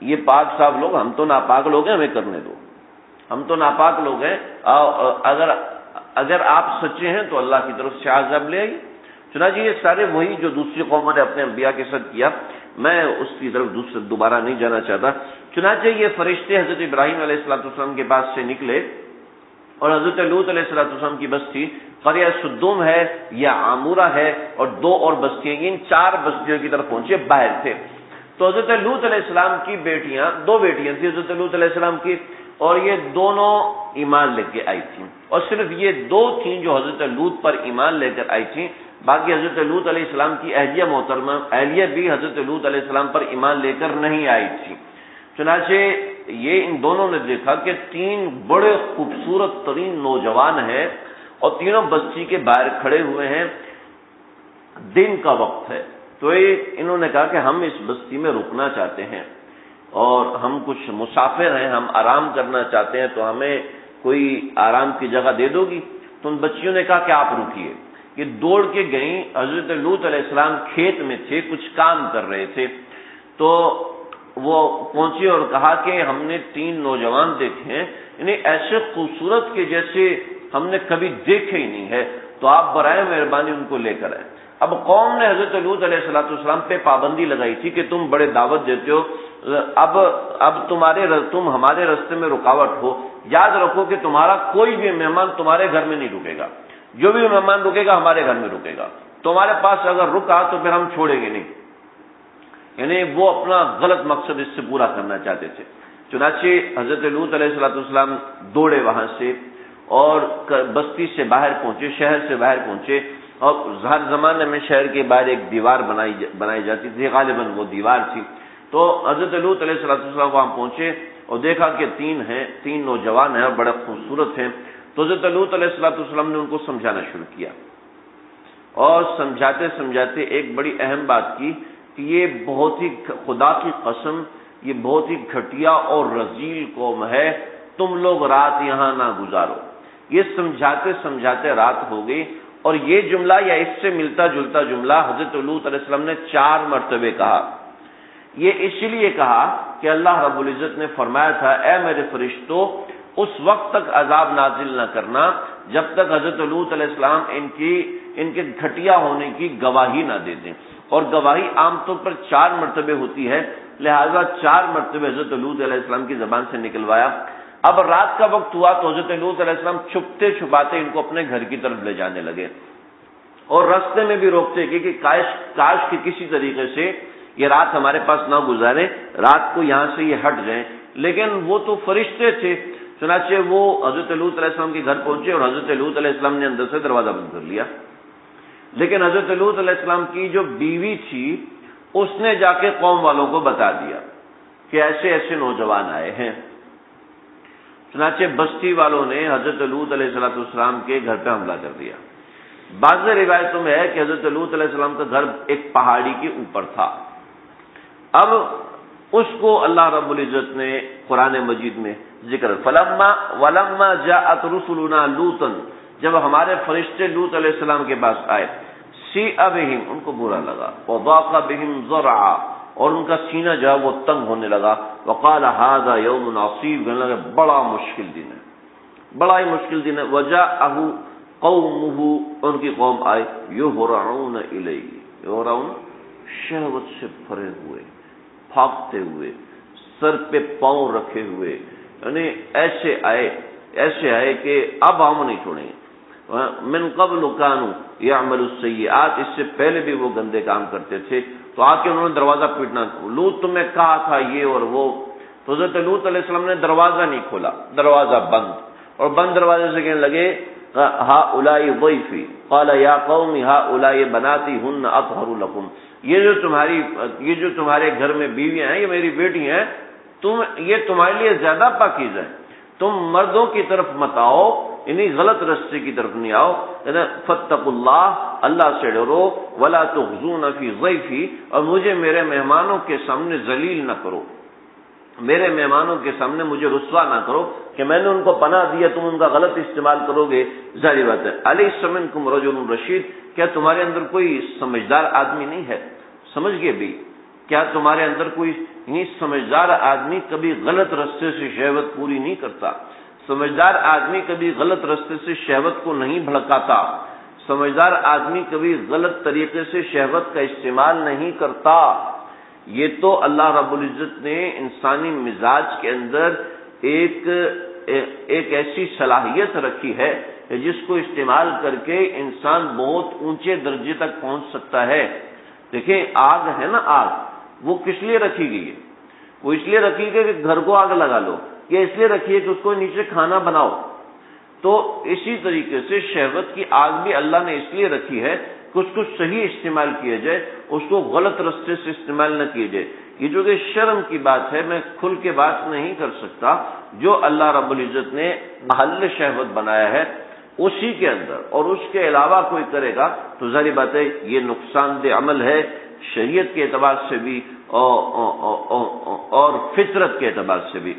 یہ پاک صاف لوگ، ہم تو ناپاک لوگ ہیں، ہمیں کرنے دو، ہم تو ناپاک لوگ ہیں، اگر آپ سچے ہیں تو اللہ کی طرف سے عذاب لے آئیے. چنانچہ یہ سارے وہی جو دوسری قوموں نے اپنے انبیاء کے ساتھ کیا، میں اس کی طرف دوبارہ نہیں جانا چاہتا. چنانچہ یہ فرشتے حضرت ابراہیم علیہ السلام کے پاس سے نکلے اور حضرت لوط علیہ السلام کی بستی قریہ سدوم ہے یا عامورہ ہے اور 2 اور بستیاں، ان 4 بستیوں کی طرف پہنچے، باہر تھے. تو حضرت لوط علیہ السلام کی بیٹیاں، 2 بیٹیاں تھیں حضرت لوط علیہ السلام کی، اور یہ دونوں ایمان لے کے آئی تھیں، اور صرف یہ 2 تھیں جو حضرت لوط پر ایمان لے کر آئی تھیں. باقی حضرت لوط علیہ السلام کی اہلیہ محترمہ اہلیہ بھی حضرت لوط علیہ السلام پر ایمان لے کر نہیں آئی تھی. چنانچہ یہ ان دونوں نے دیکھا کہ 3 بڑے خوبصورت ترین نوجوان ہیں اور تینوں بستی کے باہر کھڑے ہوئے ہیں، دن کا وقت ہے. تو انہوں نے کہا کہ ہم اس بستی میں رکنا چاہتے ہیں اور ہم کچھ مسافر ہیں، ہم آرام کرنا چاہتے ہیں، تو ہمیں کوئی آرام کی جگہ دے دو گی؟ تو ان بچیوں نے کہا کہ آپ رکیے. یہ دوڑ کے گئیں. حضرت لوط علیہ السلام کھیت میں تھے، کچھ کام کر رہے تھے، تو وہ پہنچے اور کہا کہ ہم نے 3 نوجوان دیکھے ہیں، انہیں ایسے خوبصورت کے جیسے ہم نے کبھی دیکھے ہی نہیں ہے، تو آپ برائے مہربانی ان کو لے کر آئے. اب قوم نے حضرت لوط علیہ السلام پہ پابندی لگائی تھی کہ تم بڑے دعوت دیتے ہو، اب تم ہمارے راستے میں رکاوٹ ہو. یاد رکھو کہ تمہارا کوئی بھی مہمان تمہارے گھر میں نہیں رکے گا، جو بھی مہمان رکے گا ہمارے گھر میں رکے گا. تمہارے پاس اگر رکا تو پھر ہم چھوڑیں گے نہیں. یعنی وہ اپنا غلط مقصد اس سے پورا کرنا چاہتے تھے. چنانچہ حضرت لوط علیہ السلام دوڑے وہاں سے اور بستی سے باہر پہنچے، شہر سے باہر پہنچے، اور ہر زمانے میں شہر کے باہر ایک دیوار بنائی جاتی تھی، غالباً وہ دیوار تھی. تو حضرت لوط علیہ السلام وہاں پہنچے اور دیکھا کہ 3 نوجوان ہیں اور بڑے خوبصورت ہیں. تو حضرت لوط علیہ السلام نے ان کو سمجھانا شروع کیا، اور سمجھاتے سمجھاتے ایک بڑی اہم بات کی کہ یہ بہت ہی، خدا کی قسم، یہ بہت ہی گھٹیا اور رذیل قوم ہے، تم لوگ رات یہاں نہ گزارو. یہ سمجھاتے سمجھاتے رات ہو گئی، اور یہ جملہ یا اس سے ملتا جلتا جملہ حضرت لوط علیہ السلام نے 4 مرتبے کہا. یہ اس لیے کہا کہ اللہ رب العزت نے فرمایا تھا اے میرے فرشتوں اس وقت تک عذاب نازل نہ کرنا جب تک حضرت لوط علیہ السلام ان کے گھٹیا ہونے کی گواہی نہ دے دیں. اور گواہی عام طور پر 4 مرتبے ہوتی ہے، لہذا 4 مرتبے حضرت لوط علیہ السلام کی زبان سے نکلوایا. اب رات کا وقت ہوا تو حضرت لوط علیہ السلام چھپتے چھپاتے ان کو اپنے گھر کی طرف لے جانے لگے، اور راستے میں بھی روکتے کہ کاش کہ کسی طریقے سے یہ رات ہمارے پاس نہ گزارے، رات کو یہاں سے یہ ہٹ جائیں. لیکن وہ تو فرشتے تھے. چنانچہ وہ حضرت لوط علیہ السلام کے گھر پہنچے اور حضرت لوط علیہ السلام نے اندر سے دروازہ بند کر لیا. لیکن حضرت لوط علیہ السلام کی جو بیوی تھی اس نے جا کے قوم والوں کو بتا دیا کہ ایسے ایسے نوجوان آئے ہیں. چنانچہ بستی والوں نے حضرت لوط علیہ السلام کے گھر پہ حملہ کر دیا. بعض روایتوں میں ہے کہ حضرت لوط علیہ السلام کا گھر ایک پہاڑی کے اوپر تھا. اب اس کو اللہ رب العزت نے قرآن مجید میں ذکر ولما جاءت رسلنا لوطا، جب ہمارے فرشتے لوط علیہ السلام کے پاس آئے، سیء بہم، ان کو برا لگا، وضاق بہم ذرعا، اور ان کا سینہ جو ہے وہ تنگ ہونے لگا، وقال هذا یوم عصیب، کہنے لگے بڑا مشکل دن ہے، بڑا ہی مشکل دن ہے. وجاءه قومه، ان کی قوم آئے، یہرعون الیہ، یہرعون شہوت سے بھرے ہوئے، پھاگتے ہوئے، سر پہ پاؤں رکھے ہوئے، یعنی ایسے آئے کہ اب ہم نہیں چھوڑیں گے. من قبل كانوا يعملوا السيئات، اس سے پہلے بھی وہ گندے کام کرتے تھے. تو آ کے انہوں نے دروازہ پیٹنا، لوط تمہیں کہا تھا یہ اور وہ. تو حضرت لوط علیہ السلام نے دروازہ نہیں کھولا، دروازہ بند، اور بند دروازے سے کہنے لگے هؤلاء ضيفي قال يا قوم هؤلاء بناتي هن اطهر لكم، یہ جو تمہارے گھر میں بیویاں ہیں، یہ میری بیٹی ہیں، یہ تمہارے لیے زیادہ پاکیزہ ہیں، تم مردوں کی طرف مت آؤ، انہیں غلط راستے کی طرف نہیں آؤ. فاتقوا اللہ، اللہ سے ڈرو، ولا تخزون فی ضیفی، اور مجھے میرے مہمانوں کے سامنے ذلیل نہ کرو. میرے مہمانوں کے سامنے مجھے رسوا نہ کرو کہ میں نے ان کو پناہ دیا تم ان کا غلط استعمال کرو گے. ظاہر بات ہے. الیس منکم رجل رشید، کیا تمہارے اندر کوئی سمجھدار آدمی نہیں ہے؟ سمجھ گئے بھی، کیا تمہارے اندر کوئی سمجھدار آدمی کبھی غلط رستے سے شہوت پوری نہیں کرتا؟ سمجھدار آدمی کبھی غلط رستے سے شہوت کو نہیں بھڑکاتا. سمجھدار آدمی کبھی غلط طریقے سے شہوت کا استعمال نہیں کرتا. یہ تو اللہ رب العزت نے انسانی مزاج کے اندر ایک ایسی صلاحیت رکھی ہے جس کو استعمال کر کے انسان بہت اونچے درجے تک پہنچ سکتا ہے. دیکھیں آگ ہے نا، آگ وہ کس لیے رکھی گئی ہے؟ وہ اس لیے رکھی گئی کہ گھر کو آگ لگا لو، یا اس لیے رکھی ہے کہ اس کو نیچے کھانا بناؤ. تو اسی طریقے سے شہوت کی آگ بھی اللہ نے اس لیے رکھی ہے کہ اس کو صحیح استعمال کیا جائے، اس کو غلط رستے سے استعمال نہ کیا جائے. یہ جو کہ شرم کی بات ہے، میں کھل کے بات نہیں کر سکتا. جو اللہ رب العزت نے محل شہوت بنایا ہے اسی کے اندر اور اس کے علاوہ کوئی کرے گا تو ظاہر بات ہے یہ نقصان دہ عمل ہے، شریعت کے اعتبار سے بھی اور فطرت کے اعتبار سے بھی.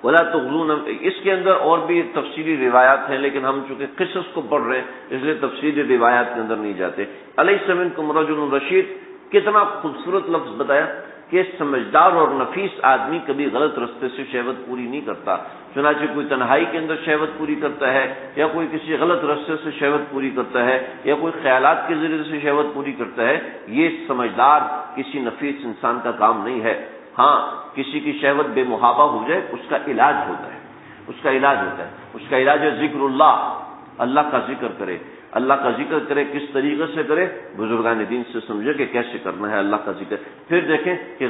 ولا تغزون، اس کے اندر اور بھی تفصیلی روایات ہیں، لیکن ہم چونکہ قصص کو پڑھ رہے ہیں اس لیے تفصیلی روایات کے اندر نہیں جاتے. الیس منکم رجل رشید، کتنا خوبصورت لفظ بتایا کہ سمجھدار اور نفیس آدمی کبھی غلط رستے سے شہوت پوری نہیں کرتا. چنانچہ کوئی تنہائی کے اندر شہوت پوری کرتا ہے، یا کوئی کسی غلط رستے سے شہوت پوری کرتا ہے، یا کوئی خیالات کے ذریعے سے شہوت پوری کرتا ہے، یہ سمجھدار کسی نفیس انسان کا کام نہیں ہے. ہاں کسی کی شہوت بے محابہ ہو جائے اس کا علاج ہوتا ہے، اس کا علاج ہے ذکر اللہ، اللہ کا ذکر کرے. اللہ کا ذکر کرے کس طریقے سے کرے؟ بزرگان دین سے سمجھے کہ کیسے کرنا ہے اللہ کا ذکر. پھر دیکھیں کہ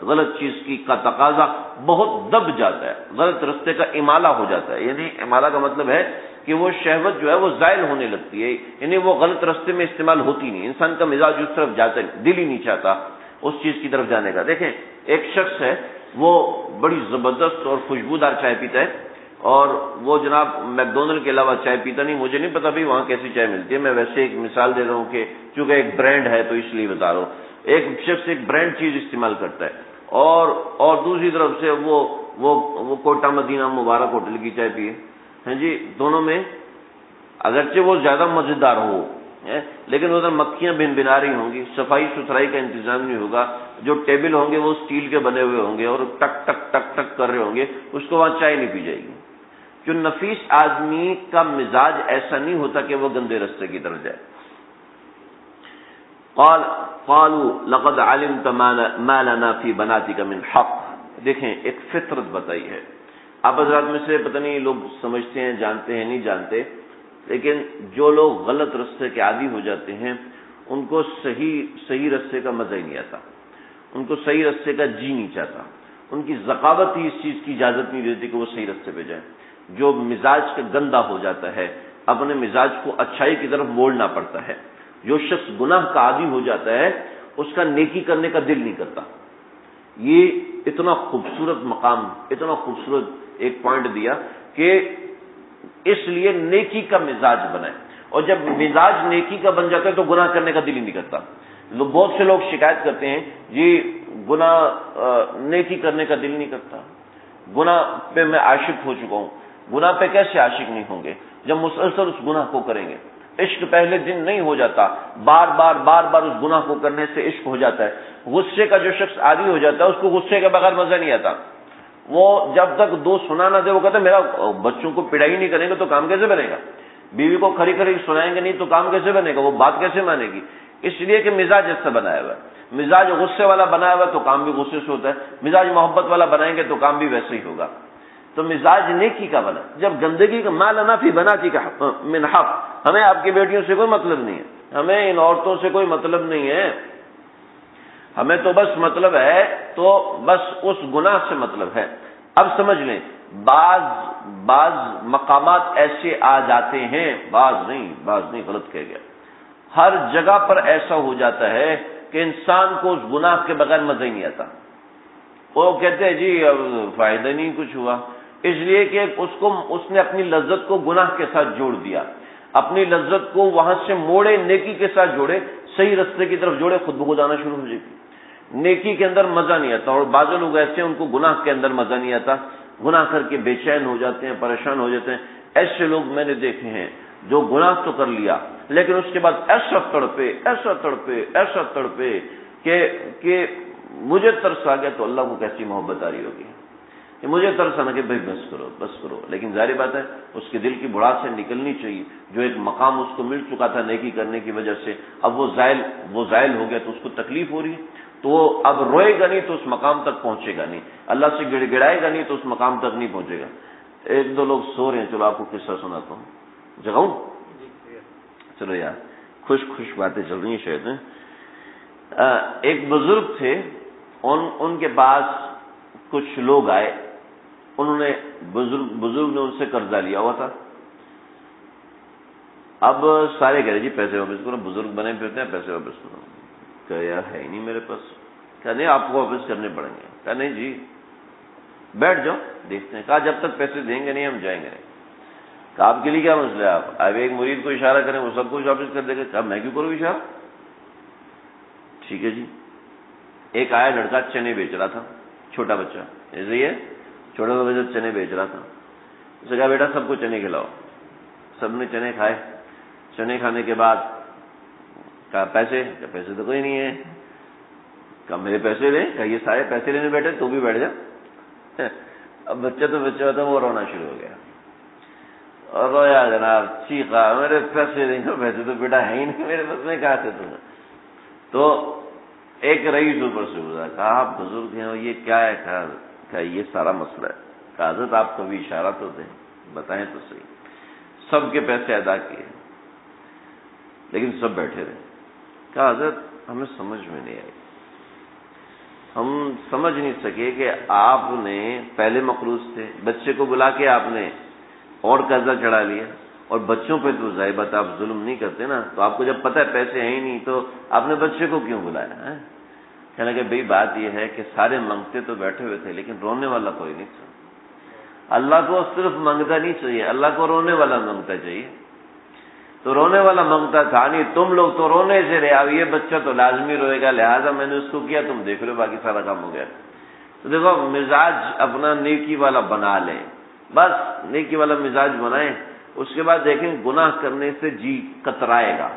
غلط چیز کا تقاضا بہت دب جاتا ہے، غلط رستے کا امالہ ہو جاتا ہے. یعنی امالہ کا مطلب ہے کہ وہ شہوت جو ہے وہ زائل ہونے لگتی ہے، یعنی وہ غلط رستے میں استعمال ہوتی نہیں. انسان کا مزاج اس طرف جاتا ہے، دل ہی نہیں چاہتا اس چیز کی طرف جانے کا. دیکھیں ایک شخص ہے وہ بڑی زبردست اور خوشبودار چائے پیتا ہے، اور وہ جناب میک ڈونلڈ کے علاوہ چائے پیتا نہیں. مجھے نہیں پتا بھی وہاں کیسی چائے ملتی ہے، میں ویسے ایک مثال دے رہا ہوں کہ چونکہ ایک برانڈ ہے تو اس لیے بتا رہا ہوں. ایک شخص ایک برانڈ چیز استعمال کرتا ہے اور دوسری طرف سے وہ کوٹا مدینہ مبارک ہوٹل کی چائے پیے. ہاں جی، دونوں میں اگرچہ وہ زیادہ مزیدار ہو لیکن ادھر مکھیاں بن بنا رہی ہوں گی، صفائی ستھرائی کا انتظام نہیں ہوگا، جو ٹیبل ہوں گے وہ اسٹیل کے بنے ہوئے ہوں گے اور ٹک ٹک ٹک ٹک کر رہے ہوں گے، اس کو وہاں چائے نہیں پی جائے گی. جو نفیس آدمی کا مزاج ایسا نہیں ہوتا کہ وہ گندے رستے کی طرف جائے. قالوا لقد علمت ما لنا في بناتك من حق. دیکھیں ایک فطرت بتائی ہے. آپ حضرات میں سے پتہ نہیں لوگ سمجھتے ہیں، جانتے ہیں، نہیں جانتے، لیکن جو لوگ غلط رستے کے عادی ہو جاتے ہیں ان کو صحیح رستے کا مزہ ہی نہیں آتا، ان کو صحیح رستے کا جی نہیں چاہتا، ان کی ذکاوت ہی اس چیز کی اجازت نہیں دیتی کہ وہ صحیح رستے پہ جائیں. جو مزاج کا گندا ہو جاتا ہے اپنے مزاج کو اچھائی کی طرف موڑنا پڑتا ہے. جو شخص گناہ کا عادی ہو جاتا ہے اس کا نیکی کرنے کا دل نہیں کرتا. یہ اتنا خوبصورت مقام، اتنا خوبصورت ایک پوائنٹ دیا کہ اس لیے نیکی کا مزاج بنائے. اور جب مزاج نیکی کا بن جاتا ہے تو گناہ کرنے کا دل ہی نہیں کرتا. بہت سے لوگ شکایت کرتے ہیں جی گناہ نیکی کرنے کا دل نہیں کرتا، گناہ پہ میں عاشق ہو چکا ہوں. گناہ پہ کیسے عاشق نہیں ہوں گے جب مسلسل اس گناہ کو کریں گے؟ عشق پہلے دن نہیں ہو جاتا، بار بار اس گناہ کو کرنے سے عشق ہو جاتا ہے. غصے کا جو شخص عادی ہو جاتا ہے اس کو غصے کے بغیر مزہ نہیں آتا. وہ جب تک دو سنا نہ دے وہ کہتا ہے میرا بچوں کو پڑھائی نہیں کریں گے تو کام کیسے بنے گا، بیوی کو کھری کھری سنائیں گے نہیں تو کام کیسے بنے گا، وہ بات کیسے مانے گی. اس لیے کہ مزاج ایسا بنایا ہوا ہے. مزاج غصے والا بنایا ہوا ہے تو کام بھی غصے سے ہوتا ہے، مزاج محبت والا بنائیں گے تو کام بھی ویسے ہی ہوگا. تو مزاج نیکی کا بنا. جب گندگی کا ما لنا فی بناتی کا من حق، ہمیں آپ کی بیٹیوں سے کوئی مطلب نہیں ہے، ہمیں ان عورتوں سے کوئی مطلب نہیں ہے، ہمیں تو بس مطلب ہے تو بس اس گناہ سے مطلب ہے. اب سمجھ لیں بعض مقامات ایسے آ جاتے ہیں، بعض نہیں غلط کہہ گیا، ہر جگہ پر ایسا ہو جاتا ہے کہ انسان کو اس گناہ کے بغیر مزہ ہی نہیں آتا. وہ کہتے ہیں جی اب فائدہ نہیں کچھ ہوا، اس لیے کہ اس نے اپنی لذت کو گناہ کے ساتھ جوڑ دیا، اپنی لذت کو وہاں سے موڑے، نیکی کے ساتھ جوڑے، صحیح رستے کی طرف جوڑے، خود بخود آنا شروع ہو جائے گی. نیکی کے اندر مزہ نہیں آتا، اور بعض لوگ ایسے ہیں ان کو گناہ کے اندر مزہ نہیں آتا، گناہ کر کے بے چین ہو جاتے ہیں، پریشان ہو جاتے ہیں۔ ایسے لوگ میں نے دیکھے ہیں جو گناہ تو کر لیا لیکن اس کے بعد ایسا تڑپے کہ مجھے ترس آ گیا تو اللہ کو کیسی محبت آ رہی ہوگی کہ مجھے ترس آنا کہ بھائی بس کرو۔ لیکن ظاہر بات ہے اس کے دل کی بڑھاس سے نکلنی چاہیے، جو ایک مقام اس کو مل چکا تھا نیکی کرنے کی وجہ سے، اب وہ زائل ہو گیا تو اس کو تکلیف ہو رہی ہے، تو وہ اب روئے گا نہیں تو اس مقام تک پہنچے گا نہیں، اللہ سے گڑ گڑائے گا نہیں تو اس مقام تک نہیں پہنچے گا۔ ایک دو لوگ سو رہے ہیں، چلو آپ کو قصہ سناتا ہوں، جگاؤں؟ چلو یار، خوش باتیں چل رہی ہیں شاید۔ ایک بزرگ تھے، ان کے پاس کچھ لوگ آئے، انہوں نے بزرگ نے ان سے قرضہ لیا ہوا تھا۔ اب سارے کہہ رہے جی پیسے واپس کرو، بزرگ بنے پھرتے ہیں پیسے واپس کرو۔ کہا یار ہے ہی نہیں میرے پاس۔ کہا نہیں آپ کو واپس کرنے پڑیں گے۔ کہا نہیں جی بیٹھ جاؤ دیکھتے ہیں۔ کہا جب تک پیسے دیں گے نہیں ہم جائیں گے نہیں۔ کہا آپ کے لیے کیا مسئلہ ہے؟ آپ اب ایک مرید کو اشارہ کریں وہ سب کچھ واپس کر دے گا۔ کہا میں کیوں کروں اشارہ؟ ٹھیک ہے جی۔ ایک آیا لڑکا چنے بیچ رہا تھا، چھوٹا بچہ، ایسے ہی ہے، چھوٹا سا بچہ چنے بیچ رہا تھا۔ اس نے کہا بیٹا سب کو چنے کھلاؤ۔ سب نے چنے کھائے۔ چنے کھانے کے بعد کہا پیسے؟ کہا پیسے تو کوئی نہیں ہے۔ کہا میرے پیسے لیں؟ کہا یہ سارے پیسے لینے بیٹھے تو بھی بیٹھ جا۔ اب بچہ تو بچہ ہوتا وہ رونا شروع ہو گیا اور رویا جناب، چیخا میرے پیسے نہیں، پیسے تو بیٹا ہے ہی نہیں میرے پاس، میں کہاں سے دوں گا؟ تو ایک رئیس اوپر سے گزرا، کہا آپ بزرگ ہیں یہ کیا ہے؟ کہا یہ سارا مسئلہ ہے۔ کہا حضرت آپ کبھی اشارہ تو دیں، بتائیں تو صحیح۔ سب کے پیسے ادا کیے لیکن سب بیٹھے رہے۔ کہا حضرت ہمیں سمجھ میں نہیں آئی، ہم سمجھ نہیں سکے کہ آپ نے پہلے مقروض تھے، بچے کو بلا کے آپ نے اور قرضہ چڑھا لیا، اور بچوں پہ تو ظاہر بات آپ ظلم نہیں کرتے نا، تو آپ کو جب پتہ ہے پیسے ہیں ہی نہیں تو آپ نے بچے کو کیوں بلایا ہے؟ کہنے لگے بھئی بات یہ ہے کہ سارے منگتے تو بیٹھے ہوئے تھے لیکن رونے والا کوئی نہیں تھا۔ اللہ کو صرف منگتا نہیں چاہیے، اللہ کو رونے والا منگتا چاہیے، تو رونے والا منگتا تھا نہیں، تم لوگ تو رونے سے رہے، اب یہ بچہ تو لازمی روئے گا لہٰذا میں نے اس کو کیا، تم دیکھ لو باقی سارا کام ہو گیا۔ تو دیکھو مزاج اپنا نیکی والا بنا لیں، بس نیکی والا مزاج بنائیں، اس کے بعد دیکھیں گناہ کرنے سے جی کترائے گا،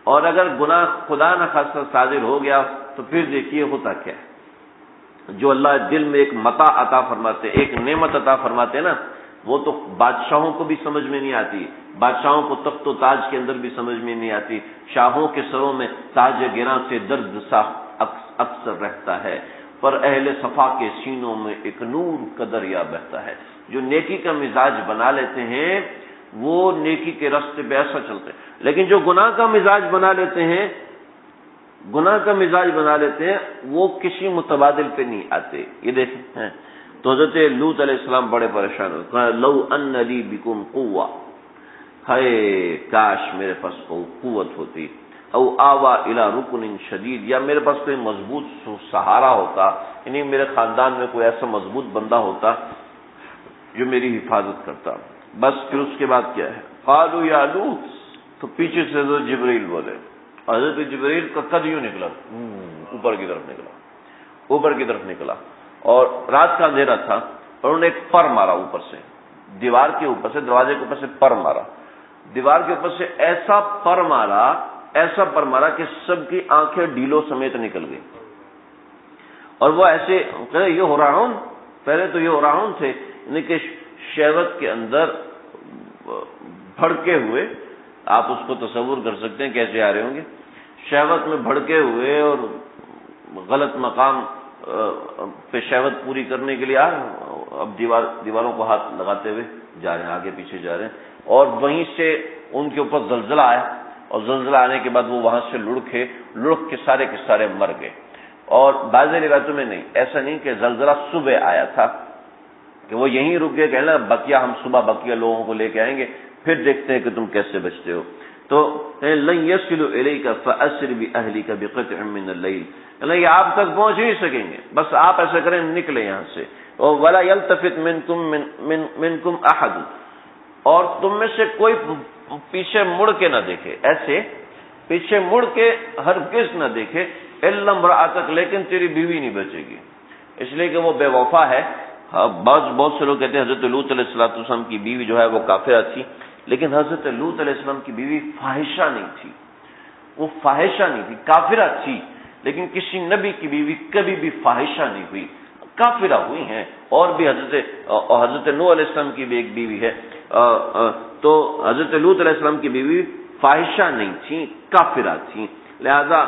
اور اگر گناہ خدا نہ خاصہ صادر ہو گیا تو پھر دیکھیے ہوتا کیا ہے۔ جو اللہ دل میں ایک متاع عطا فرماتے، ایک نعمت عطا فرماتے نا، وہ تو بادشاہوں کو بھی سمجھ میں نہیں آتی، بادشاہوں کو تخت و تاج کے اندر بھی سمجھ میں نہیں آتی، شاہوں کے سروں میں تاج گراں سے درد سا اکثر رہتا ہے، پر اہل صفا کے سینوں میں ایک نور کا دریا بہتا ہے۔ جو نیکی کا مزاج بنا لیتے ہیں وہ نیکی کے راستے پہ ایسا چلتے ہیں، لیکن جو گناہ کا مزاج بنا لیتے ہیں وہ کسی متبادل پہ نہیں آتے۔ یہ دیکھیں تو حضرت لوط علیہ السلام بڑے پریشان ہوئے، کہا لو ان لی بکم قوہ، ہائے کاش میرے پاس قوت ہوتی، او آوا الی رکن شدید، یا میرے پاس کوئی مضبوط سہارا ہوتا، یعنی میرے خاندان میں کوئی ایسا مضبوط بندہ ہوتا جو میری حفاظت کرتا۔ بس پھر اس کے بعد کیا ہے؟ قالوا یا لوط، تو پیچھے سے حضرت جبرائیل بولے، حضرت جبرائیل کا قد یوں نکلا، اوپر کی طرف نکلا، اور رات کا اندھیرا تھا، اور انہوں نے ایک پر مارا اوپر سے، دیوار کے اوپر سے، دروازے کے اوپر سے پر مارا، دیوار کے اوپر سے ایسا پر مارا کہ سب کی آنکھیں ڈھیلوں سمیت نکل گئی، اور وہ ایسے یہ ہو رہا ہوں، پہلے تو یہ ہو رہا ہوں تھے یعنی کہ شہوت کے اندر بھڑکے ہوئے، آپ اس کو تصور کر سکتے ہیں کیسے آ رہے ہوں گے، شہوت میں بھڑکے ہوئے اور غلط مقام پہ شہوت پوری کرنے کے لیے اب دیواروں کو ہاتھ لگاتے ہوئے جا رہے ہیں، آگے پیچھے جا رہے ہیں، اور وہیں سے ان کے اوپر زلزلہ آیا، اور زلزلہ آنے کے بعد وہ وہاں سے لڑک کے سارے مر گئے۔ اور بعض روایتوں میں نہیں، ایسا نہیں کہ زلزلہ صبح آیا تھا کہ وہ یہیں رک گئے، کہنے لگا بقیہ ہم صبح بقیہ لوگوں کو لے کے آئیں گے، پھر دیکھتے ہیں کہ تم کیسے بچتے ہو۔ تو لن يصلوا اليك فاسر باهلك بقطع من الليل، یہ آپ تک پہنچ نہیں سکیں گے، بس آپ ایسا کریں نکلیں یہاں سے، ولا يلتفت منكم احد، اور تم میں سے کوئی پیچھے مڑ کے نہ دیکھے، ایسے پیچھے مڑ کے ہرگز نہ دیکھے، الا امرأتک، لیکن تیری بیوی نہیں بچے گی، اس لیے کہ وہ بے وفا ہے۔ بہت سے لوگ کہتے ہیں حضرت لوط علیہ السلام کی بیوی جو ہے وہ کافرہ تھی، لیکن حضرت لوط علیہ السلام کی بیوی فاحشہ نہیں تھی، وہ فاحشہ نہیں تھی، کافرہ تھی، لیکن کسی نبی کی بیوی کبھی بھی فاحشہ نہیں ہوئی، کافرہ ہوئی ہیں۔ اور بھی حضرت نوح علیہ السلام کی بھی ایک بیوی ہے، تو حضرت لوط علیہ السلام کی بیوی فاحشہ نہیں تھی، کافرہ تھی، لہذا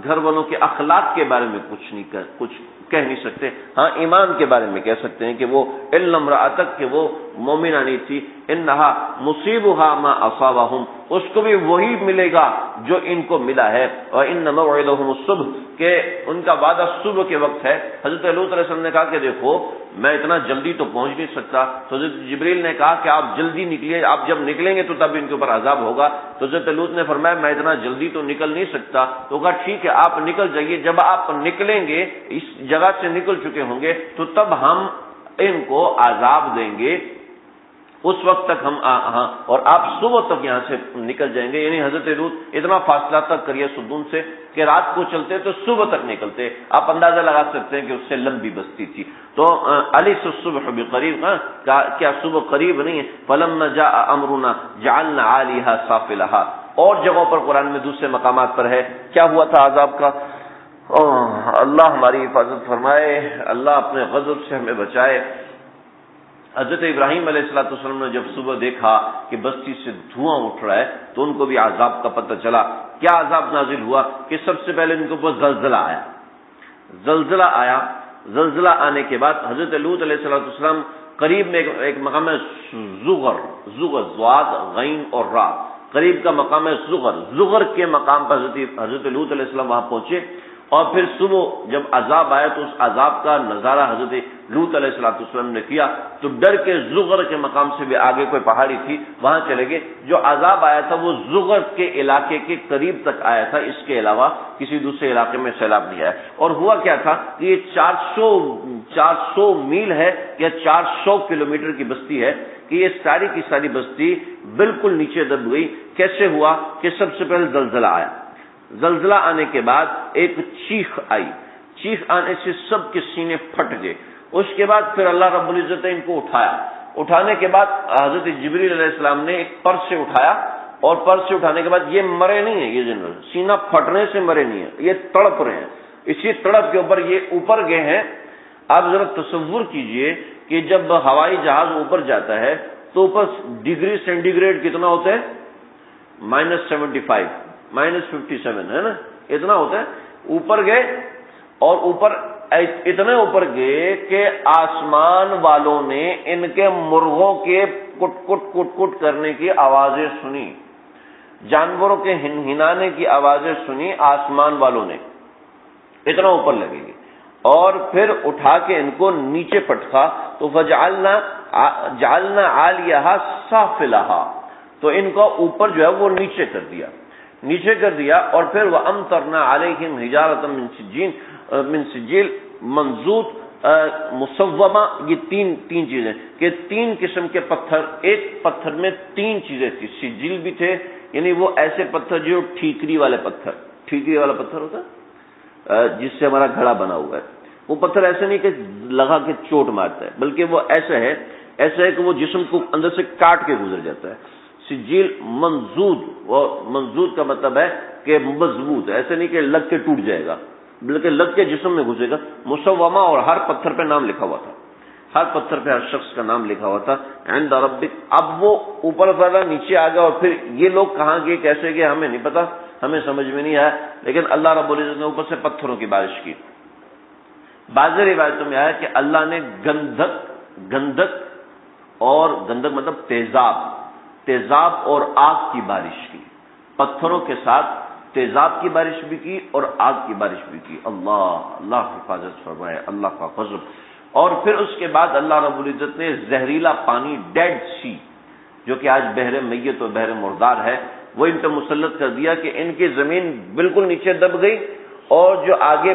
گھر والوں کے اخلاق کے بارے میں کچھ کہہ نہیں سکتے۔ ہاں ایمان کے بارے میں کہہ سکتے ہیں کہ وہ الا امرأتک، کہ وہ مومنہ نہیں تھی، انہا مصیبہا ما اصابہم، اس کو بھی وہی ملے گا جو ان کو ملا ہے، اور ان موعدہم الصبح، کہ ان کا وعدہ صبح کے وقت ہے۔ حضرت لوط علیہ السلام نے کہا کہ دیکھو میں اتنا جلدی تو پہنچ نہیں سکتا، تو حضرت جبریل نے کہا کہ آپ جلدی نکلیے، آپ جب نکلیں گے تو تب ان کے اوپر عذاب ہوگا۔ تو حضرت لوط نے فرمایا میں اتنا جلدی تو نکل نہیں سکتا، تو کہا ٹھیک ہے آپ نکل جائیے، جب آپ نکلیں گے اس جگہ سے نکل چکے ہوں گے تو تب ہم ان کو عذاب دیں گے، اس وقت تک ہم اور آپ صبح تک یہاں سے نکل جائیں گے۔ یعنی حضرت لوط اتنا فاصلہ تک کریے سدوم سے کہ رات کو چلتے تو صبح تک نکلتے، آپ اندازہ لگا سکتے ہیں کہ اس سے لمبی بستی تھی۔ تو الیس الصبح بقریب، کیا صبح قریب نہیں ہے؟ فلما جاء امرنا جعلنا عالیہا سافلہا، اور جگہوں پر قرآن میں دوسرے مقامات پر ہے کیا ہوا تھا عذاب کا۔ اللہ ہماری حفاظت فرمائے، اللہ اپنے غضب سے ہمیں بچائے۔ حضرت ابراہیم علیہ السلام نے جب صبح دیکھا کہ بستی سے دھواں اٹھ رہا ہے تو ان کو بھی عذاب کا پتہ چلا۔ کیا عذاب نازل ہوا کہ سب سے پہلے ان کے اوپر زلزلہ آیا۔ زلزلہ آنے کے بعد حضرت لوط علیہ السلام قریب میں ایک مقام ہے زغر، ضاد غین اور را، قریب کا مقام ہے زغر کے مقام پر حضرت لوط علیہ السلام وہاں پہنچے، اور پھر صبح جب عذاب آیا تو اس عذاب کا نظارہ حضرت لوط علیہ السلام نے کیا، تو ڈر کے زغر کے مقام سے بھی آگے کوئی پہاڑی تھی وہاں چلے گئے۔ جو عذاب آیا تھا وہ زغر کے علاقے کے قریب تک آیا تھا، اس کے علاوہ کسی دوسرے علاقے میں سیلاب نہیں آیا۔ اور ہوا کیا تھا کہ یہ 400 میل ہے یا 400 کلومیٹر کی بستی ہے کہ یہ ساری کی ساری بستی بالکل نیچے دب گئی۔ کیسے ہوا کہ سب سے پہلے زلزلہ آیا، زلزلہ آنے کے بعد ایک چیخ آئی، چیخ آنے سے سب کے سینے پھٹ گئے۔ اس کے بعد پھر اللہ رب العزت نے ان کو اٹھایا، اٹھانے کے بعد حضرت جبریل علیہ السلام نے ایک پر سے اٹھایا، اور پر سے اٹھانے کے بعد یہ مرے نہیں ہیں، یہ جنرل سینہ پھٹنے سے مرے نہیں ہیں، یہ تڑپ رہے ہیں، اسی تڑپ کے اوپر یہ اوپر گئے ہیں۔ آپ ذرا تصور کیجئے کہ جب ہوائی جہاز اوپر جاتا ہے تو اوپر ڈگری سینٹی گریڈ کتنا ہوتا ہے؟ -75 -57 ہے نا، اتنا ہوتا ہے۔ اوپر گئے اور اوپر اتنے اوپر گئے کہ آسمان والوں نے ان کے مرغوں کے کٹ کٹ کٹ کٹ کرنے کی آوازیں سنی، جانوروں کے ہنہنانے کی آوازیں سنی آسمان والوں نے، اتنا اوپر لگے گی۔ اور پھر اٹھا کے ان کو نیچے پٹکا تو جعلنا عالیہا سافلہا، تو ان کو اوپر جو ہے وہ نیچے کر دیا، اور پھر وَأَمْطَرْنَا عَلَيْهِمْ حِجَارَةً مِّن سِجِّيلٍ مَّنضُودٍ مُّصَوَّمَةٍ، یہ تین چیزیں کہ 3 قسم کے پتھر، ایک پتھر میں 3 چیزیں تھی، سجیل بھی تھے یعنی وہ ایسے پتھر جو ٹھیکری والا پتھر ہوتا ہے جس سے ہمارا گھڑا بنا ہوا ہے، وہ پتھر ایسے نہیں کہ لگا کے چوٹ مارتا ہے، بلکہ وہ ایسا ہے کہ وہ جسم کو اندر سے کاٹ کے گزر جاتا ہے۔ سجیل منضود، اور منضود کا مطلب ہے کہ مضبوط، ایسے نہیں کہ لگ کے ٹوٹ جائے گا بلکہ لگ کے جسم میں گھسے گا۔ مسومہ، اور ہر پتھر پہ نام لکھا ہوا تھا، ہر پتھر پہ ہر شخص کا نام لکھا ہوا تھا عند ربک۔ اب وہ اوپر والا نیچے آ گیا، اور پھر یہ لوگ کہاں گئے کیسے گئے ہمیں نہیں پتا، ہمیں سمجھ میں نہیں آیا، لیکن اللہ رب العزت نے اوپر سے پتھروں کی بارش کی۔ بعض روایتوں میں آیا کہ اللہ نے گندک مطلب تیزاب اور آگ کی بارش کی، پتھروں کے ساتھ تیزاب کی بارش بھی کی اور آگ کی بارش بھی کی۔ اللہ حفاظت فرمائے، اللہ کا فضل۔ اور پھر اس کے بعد اللہ رب العزت نے زہریلا پانی، ڈیڈ سی، جو کہ آج بحر میت اور بحر مردار ہے، وہ ان پہ مسلط کر دیا کہ ان کی زمین بالکل نیچے دب گئی، اور جو آگے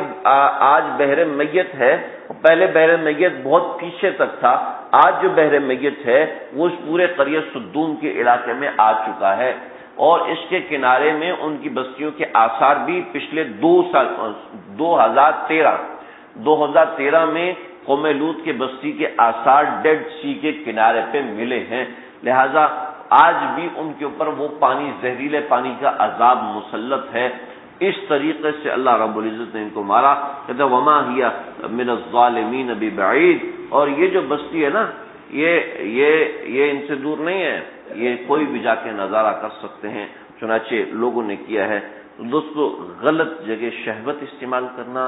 آج بحر میت ہے، پہلے بحر میت بہت پیچھے تک تھا، آج جو بحر میت ہے وہ اس پورے قریہ سدوم کے علاقے میں آ چکا ہے۔ اور اس کے کنارے میں ان کی بستیوں کے آثار بھی پچھلے 2013 میں قوم لوط کے بستی کے آثار ڈیڈ سی کے کنارے پہ ملے ہیں، لہذا آج بھی ان کے اوپر وہ پانی، زہریلے پانی کا عذاب مسلط ہے۔ اس طریقے سے اللہ رب العزت نے ان کو مارا، کہتا وما ہی من الظالمین ببعید، اور یہ جو بستی ہے نا یہ ان سے دور نہیں ہے، یہ کوئی بھی جا کے نظارہ کر سکتے ہیں، چنانچہ لوگوں نے کیا ہے۔ دوستو، غلط جگہ شہوت استعمال کرنا،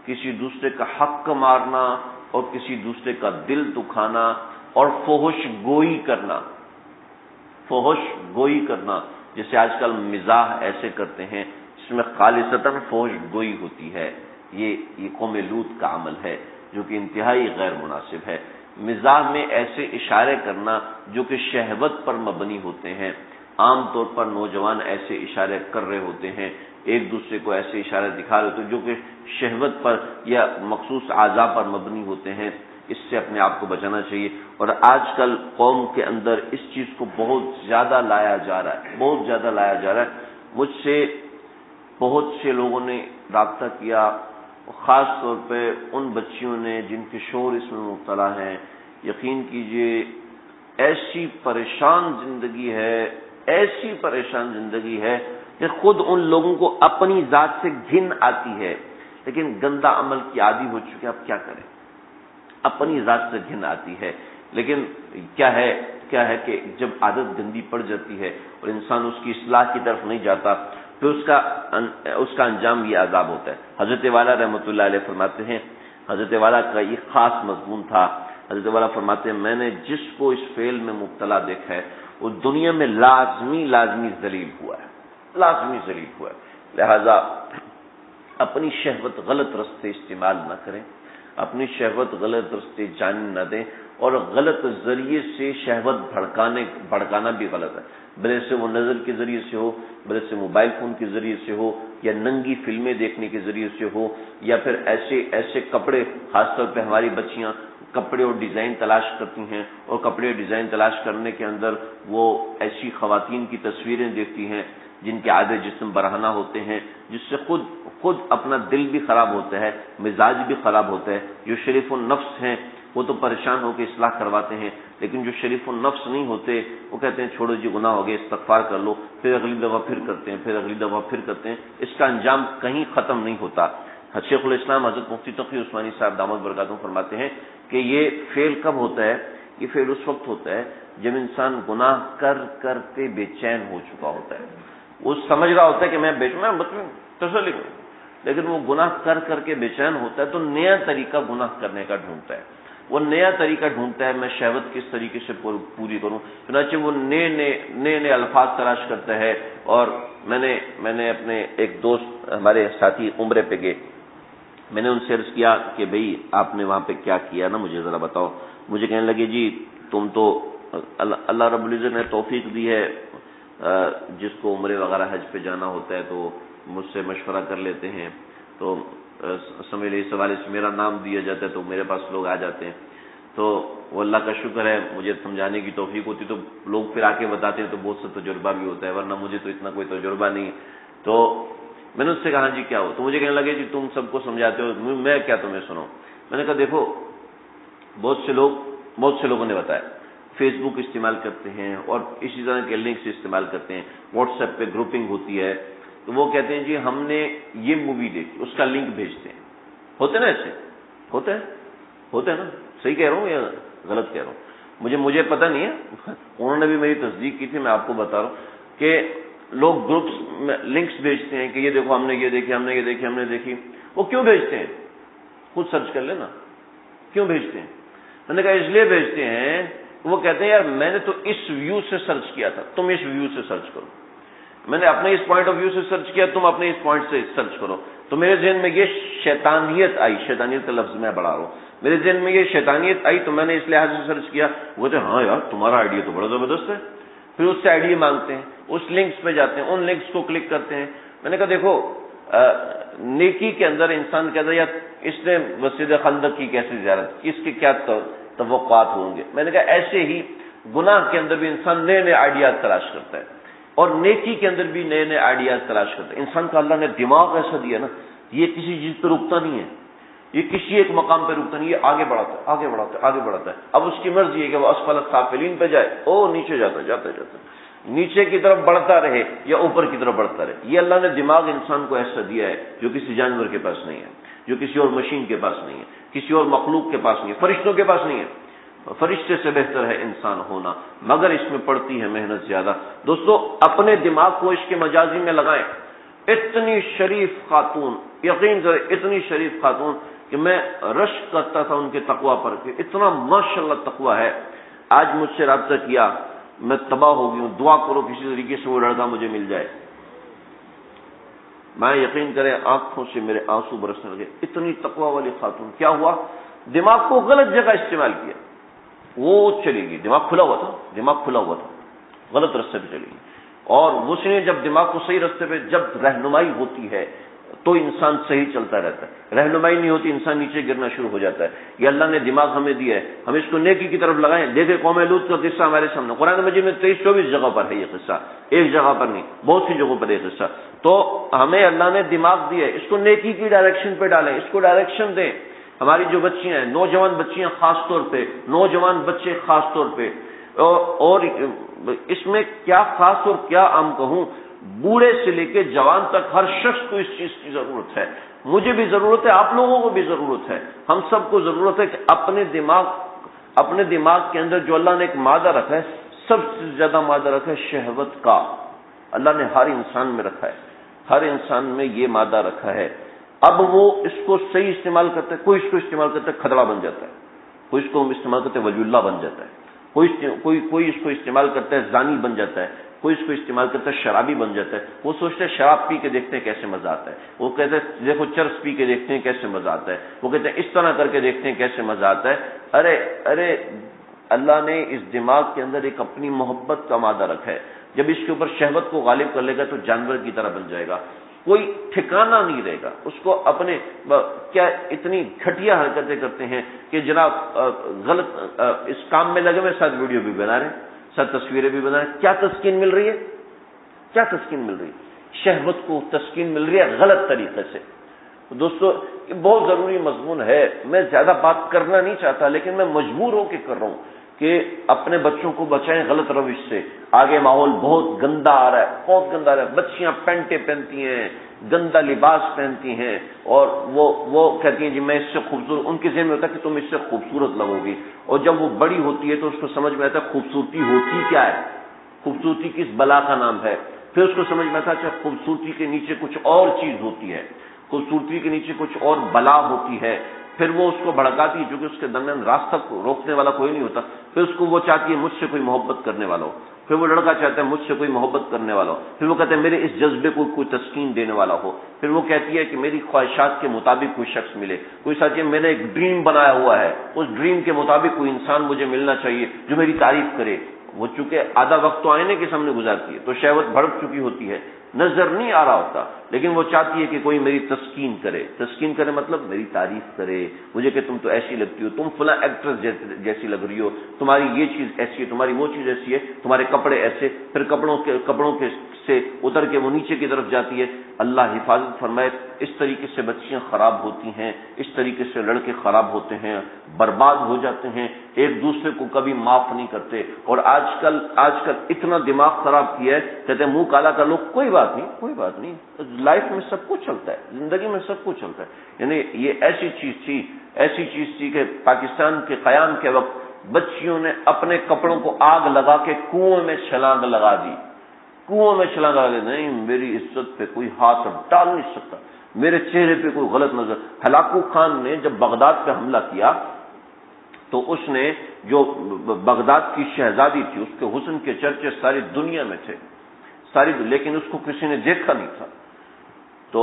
کسی دوسرے کا حق مارنا اور کسی دوسرے کا دل دکھانا اور فحش گوئی کرنا جیسے آج کل مزاح ایسے کرتے ہیں جس میں خالصتاً فحش گوئی ہوتی ہے، یہ قوم لوط کا عمل ہے جو کہ انتہائی غیر مناسب ہے۔ مزاح میں ایسے اشارے کرنا جو کہ شہوت پر مبنی ہوتے ہیں، عام طور پر نوجوان ایسے اشارے کر رہے ہوتے ہیں، ایک دوسرے کو ایسے اشارے دکھا رہے ہوتے ہیں جو کہ شہوت پر یا مخصوص اعضاء پر مبنی ہوتے ہیں، اس سے اپنے آپ کو بچانا چاہیے۔ اور آج کل قوم کے اندر اس چیز کو بہت زیادہ لایا جا رہا ہے۔ مجھ سے بہت سے لوگوں نے رابطہ کیا، خاص طور پہ ان بچیوں نے جن کے شوہر اس میں مبتلا ہیں۔ یقین کیجئے ایسی پریشان زندگی ہے کہ خود ان لوگوں کو اپنی ذات سے گھن آتی ہے، لیکن گندا عمل کی عادی ہو چکے، اب کیا کریں، اپنی ذات سے گھن آتی ہے۔ لیکن کیا ہے کہ جب عادت گندی پڑ جاتی ہے اور انسان اس کی اصلاح کی طرف نہیں جاتا پھر اس کا انجام یہ عذاب ہوتا ہے۔ حضرت والا رحمۃ اللہ علیہ فرماتے ہیں، حضرت والا کا یہ خاص مضمون تھا، حضرت والا فرماتے ہیں میں نے جس کو اس فعل میں مبتلا دیکھا ہے وہ دنیا میں لازمی ذلیل ہوا ہے، لہذا اپنی شہوت غلط رستے استعمال نہ کریں، اپنی شہوت غلط رستے جانے نہ دیں، اور غلط ذریعے سے شہوت بھڑکانا بھی غلط ہے، بھلے سے وہ نظر کے ذریعے سے ہو، بھلے سے موبائل فون کے ذریعے سے ہو، یا ننگی فلمیں دیکھنے کے ذریعے سے ہو، یا پھر ایسے کپڑے، خاص طور پہ ہماری بچیاں کپڑے اور ڈیزائن تلاش کرتی ہیں، اور کپڑے اور ڈیزائن تلاش کرنے کے اندر وہ ایسی خواتین کی تصویریں دیکھتی ہیں جن کے آدھے جسم برہنہ ہوتے ہیں، جس سے خود اپنا دل بھی خراب ہوتا ہے، مزاج بھی خراب ہوتا ہے۔ جو شریف النفس ہیں وہ تو پریشان ہو کے اصلاح کرواتے ہیں، لیکن جو شریف النفس نہیں ہوتے وہ کہتے ہیں چھوڑو جی گناہ ہو گئے، استغفار کر لو، پھر اگلی دفعہ پھر کرتے ہیں، اس کا انجام کہیں ختم نہیں ہوتا۔ شیخ الاسلام حضرت مفتی تقی عثمانی صاحب دامت برکاتہم فرماتے ہیں کہ یہ فعل کب ہوتا ہے؟ یہ فعل اس وقت ہوتا ہے جب انسان گناہ کر کے بے چین ہو چکا ہوتا ہے، وہ سمجھ رہا ہوتا ہے کہ میں تسلی کروں، لیکن وہ گناہ کر کے بے چین ہوتا ہے تو نیا طریقہ گناہ کرنے کا ڈھونڈتا ہے، میں شہوت کس طریقے سے پوری کروں، چنانچہ وہ نئے الفاظ تلاش کرتا ہے۔ اور میں نے اپنے ایک دوست، ہمارے ساتھی عمرے پہ گئے، میں نے ان سے عرض کیا کہ بھئی آپ نے وہاں پہ کیا کیا نا، مجھے ذرا بتاؤ۔ مجھے کہنے لگے جی تم تو اللہ رب العزت نے توفیق دی ہے، جس کو عمرے وغیرہ حج پہ جانا ہوتا ہے تو مجھ سے مشورہ کر لیتے ہیں، تو سمجھ لے اس حوالے سے میرا نام دیا جاتا ہے تو میرے پاس لوگ آ جاتے ہیں، تو وہ اللہ کا شکر ہے، مجھے سمجھانے کی توفیق ہوتی تو لوگ پھر آ کے بتاتے ہیں تو بہت سا تجربہ بھی ہوتا ہے، ورنہ مجھے تو اتنا کوئی تجربہ نہیں ہے۔ تو میں نے اس سے کہا جی کیا ہو، تو مجھے کہنے لگے جی تم سب کو سمجھاتے ہو، میں کیا تمہیں سناؤں۔ میں نے کہا دیکھو بہت سے لوگوں نے بتایا فیس بک استعمال کرتے ہیں اور اسی طرح کے لنکس استعمال کرتے ہیں، واٹس ایپ پہ گروپنگ ہوتی ہے، تو وہ کہتے ہیں جی ہم نے یہ مووی دیکھی، اس کا لنک بھیجتے ہیں، ہوتے نا ایسے، ہوتے ہیں نا، صحیح کہہ رہا ہوں یا غلط کہہ رہا ہوں، مجھے پتہ نہیں ہے، انہوں نے بھی میری تصدیق کی تھی، میں آپ کو بتا رہا ہوں کہ لوگ گروپس میں لنکس بھیجتے ہیں کہ یہ دیکھو ہم نے یہ دیکھی، ہم نے دیکھی۔ وہ کیوں بھیجتے ہیں؟ خود سرچ کر لینا کیوں بھیجتے ہیں۔ میں نے کہا اس لیے بھیجتے ہیں، وہ کہتے ہیں یار میں نے تو اس ویو سے سرچ کیا تھا، تم اس ویو سے سرچ کرو، میں نے اپنے اس پوائنٹ آف ویو سے سرچ کیا، تم اپنے اس پوائنٹ سے سرچ کرو۔ تو میرے ذہن میں یہ شیطانیت آئی، شیطانیت کا لفظ میں بڑھا رہا ہوں، میرے ذہن میں یہ شیطانیت آئی تو میں نے اس لحاظ سے سرچ کیا، وہ تو ہاں یار تمہارا آئیڈیا تو بڑا زبردست ہے، پھر اس سے آئیڈیا مانگتے ہیں، اس لنکس پہ جاتے ہیں، ان لنکس کو کلک کرتے ہیں۔ میں نے کہا دیکھو نیکی کے اندر انسان کہتا ہے یار اس نے مسجد خندق کی کیسے زیارت کی، اس کے کیا توقعات ہوں گے۔ میں نے کہا ایسے ہی گناہ کے اندر بھی انسان نئے آئیڈیاز تلاش کرتا ہے، اور نیکی کے اندر بھی نئے نئے آئیڈیاز تلاش کرتا ہے. انسان کا اللہ نے دماغ ایسا دیا نا، یہ کسی چیز پہ رکتا نہیں ہے، یہ کسی ایک مقام پہ رکتا نہیں، یہ آگے بڑھاتا ہے آگے بڑھاتا ہے آگے بڑھاتا ہے. اب اس کی مرضی ہے کہ وہ اسفل السافلین پہ جائے، او نیچے جاتا جاتا جاتا نیچے کی طرف بڑھتا رہے یا اوپر کی طرف بڑھتا رہے. یہ اللہ نے دماغ انسان کو ایسا دیا ہے جو کسی جانور کے پاس نہیں ہے، جو کسی اور مشین کے پاس نہیں ہے، کسی اور مخلوق کے پاس نہیں ہے، فرشتوں کے پاس نہیں ہے. فرشتے سے بہتر ہے انسان ہونا، مگر اس میں پڑتی ہے محنت زیادہ. دوستو اپنے دماغ کو اس کے مجازی میں لگائیں. اتنی شریف خاتون، یقین کریں اتنی شریف خاتون کہ میں رشک کرتا تھا ان کے تقوی پر کہ اتنا ماشاءاللہ تقوی ہے. آج مجھ سے رابطہ کیا، میں تباہ ہو گئی ہوں، دعا کرو کسی طریقے سے وہ لڑکا مجھے مل جائے. میں یقین کریں آنکھوں سے میرے آنسو برسنے لگے. اتنی تقوی والی خاتون. کیا ہوا؟ دماغ کو غلط جگہ استعمال کیا، وہ چلی گئی. دماغ کھلا ہوا تھا، غلط راستے پہ چلی گئی. اور اس نے جب دماغ کو صحیح راستے پہ جب رہنمائی ہوتی ہے تو انسان صحیح چلتا رہتا ہے. رہنمائی نہیں ہوتی انسان نیچے گرنا شروع ہو جاتا ہے. یہ اللہ نے دماغ ہمیں دیا ہے، ہم اس کو نیکی کی طرف لگائیں. دیکھیں قوم لوط کا قصہ ہمارے سامنے قرآن مجید میں 23-24 جگہ پر ہے یہ قصہ، ایک جگہ پر نہیں، بہت سی جگہوں پر یہ قصہ. تو ہمیں اللہ نے دماغ دیا ہے، اس کو نیکی کی ڈائریکشن پہ ڈالیں، اس کو ڈائریکشن دیں. ہماری جو بچیاں ہیں، نوجوان بچیاں خاص طور پہ، نوجوان بچے خاص طور پہ، اور اس میں کیا خاص اور کیا عام کہوں، بوڑھے سے لے کے جوان تک ہر شخص کو اس چیز کی ضرورت ہے. مجھے بھی ضرورت ہے، آپ لوگوں کو بھی ضرورت ہے، ہم سب کو ضرورت ہے کہ اپنے دماغ کے اندر جو اللہ نے ایک مادہ رکھا ہے، سب سے زیادہ مادہ رکھا ہے شہوت کا. اللہ نے ہر انسان میں رکھا ہے، ہر انسان میں یہ مادہ رکھا ہے. اب وہ اس کو صحیح استعمال کرتا ہے. کوئی اس کو استعمال کرتا ہے کھدڑا بن جاتا ہے، کوئی اس کو استعمال کرتا ہے ولی اللہ بن جاتا ہے، کوئی اس کو استعمال کرتا ہے زانی بن جاتا ہے، کوئی اس کو استعمال کرتا ہے شرابی بن جاتا ہے. وہ سوچتے ہیں شراب پی کے دیکھتے ہیں کیسے مزہ آتا ہے، وہ کہتے ہیں دیکھو چرس پی کے دیکھتے ہیں کیسے مزہ آتا ہے، وہ کہتے ہیں اس طرح کر کے دیکھتے ہیں کیسے مزہ آتا ہے. ارے اللہ نے اس دماغ کے اندر ایک اپنی محبت کا مادہ رکھا ہے. جب اس کے اوپر شہوت کو غالب کر لے گا تو جانور کی طرح بن جائے گا، کوئی ٹھکانہ نہیں رہے گا. اس کو اپنے کیا اتنی گھٹیا حرکتیں کرتے ہیں کہ جناب غلط اس کام میں لگے ہوئے، ساتھ ویڈیو بھی بنا رہے ہیں، ساتھ تصویریں بھی بنا رہے ہیں. کیا تسکین مل رہی ہے؟ کیا تسکین مل رہی ہے؟ شہوت کو تسکین مل رہی ہے غلط طریقے سے. دوستو یہ بہت ضروری مضمون ہے، میں زیادہ بات کرنا نہیں چاہتا لیکن میں مجبور ہو کے کر رہا ہوں کہ اپنے بچوں کو بچائیں غلط روش سے. آگے ماحول بہت گندا آ رہا ہے، بہت گندا آ رہا ہے. بچیاں پینٹیں پہنتی ہیں، گندا لباس پہنتی ہیں، اور وہ کہتی ہیں جی میں اس سے خوبصورت، ان کے ذہن میں ہوتا ہے کہ تم اس سے خوبصورت لگو گی. اور جب وہ بڑی ہوتی ہے تو اس کو سمجھ میں آتا ہے خوبصورتی ہوتی کیا ہے، خوبصورتی کس بلا کا نام ہے. پھر اس کو سمجھ میں آتا ہے اچھا خوبصورتی کے نیچے کچھ اور چیز ہوتی ہے، خوبصورتی کے نیچے کچھ اور بلا ہوتی ہے. پھر وہ اس کو بھڑکاتی ہے، چونکہ اس کے درمیان راستہ روکنے والا کوئی نہیں ہوتا. پھر اس کو وہ چاہتی ہے مجھ سے کوئی محبت کرنے والا ہو، پھر وہ لڑکا چاہتا ہے مجھ سے کوئی محبت کرنے والا ہو، پھر وہ کہتے ہیں میرے اس جذبے کو کوئی تسکین دینے والا ہو. پھر وہ کہتی ہے کہ میری خواہشات کے مطابق کوئی شخص ملے. کوئی ساتھی ہے میں نے ایک ڈریم بنایا ہوا ہے، اس ڈریم کے مطابق کوئی انسان مجھے ملنا چاہیے جو میری تعریف کرے. وہ چونکہ آدھا وقت تو آئینے کے سامنے گزارتی ہے تو شہوت بھڑک چکی ہوتی ہے، نظر نہیں آ رہا ہوتا، لیکن وہ چاہتی ہے کہ کوئی میری تسکین کرے. تسکین کرے مطلب میری تعریف کرے، مجھے کہ تم تو ایسی لگتی ہو، تم فلاں ایکٹریس جیسی لگ رہی ہو، تمہاری یہ چیز ایسی ہے، تمہاری وہ چیز ایسی ہے، تمہارے کپڑے ایسے. پھر کپڑوں کے سے اتر کے وہ نیچے کی طرف جاتی ہے. اللہ حفاظت فرمائے. اس طریقے سے بچیاں خراب ہوتی ہیں، اس طریقے سے لڑکے خراب ہوتے ہیں، برباد ہو جاتے ہیں، ایک دوسرے کو کبھی معاف نہیں کرتے. اور آج کل اتنا دماغ خراب کیا ہے، کہتے ہیں منہ کالا کر لو، کوئی بات نہیں، لائف میں سب کچھ چلتا ہے، زندگی میں سب کچھ چلتا ہے. یعنی یہ ایسی چیز تھی کہ پاکستان کے قیام کے وقت بچیوں نے اپنے کپڑوں کو آگ لگا کے کنویں میں چھلانگ لگا دی. نہیں میری عزت پہ کوئی ہاتھ ڈال نہیں سکتا، میرے چہرے پہ کوئی غلط نظر. ہلاکو خان نے جب بغداد پہ حملہ کیا تو اس نے جو بغداد کی شہزادی تھی اس کے حسن کے چرچے ساری دنیا میں تھے، لیکن اس کو کسی نے دیکھا نہیں تھا. تو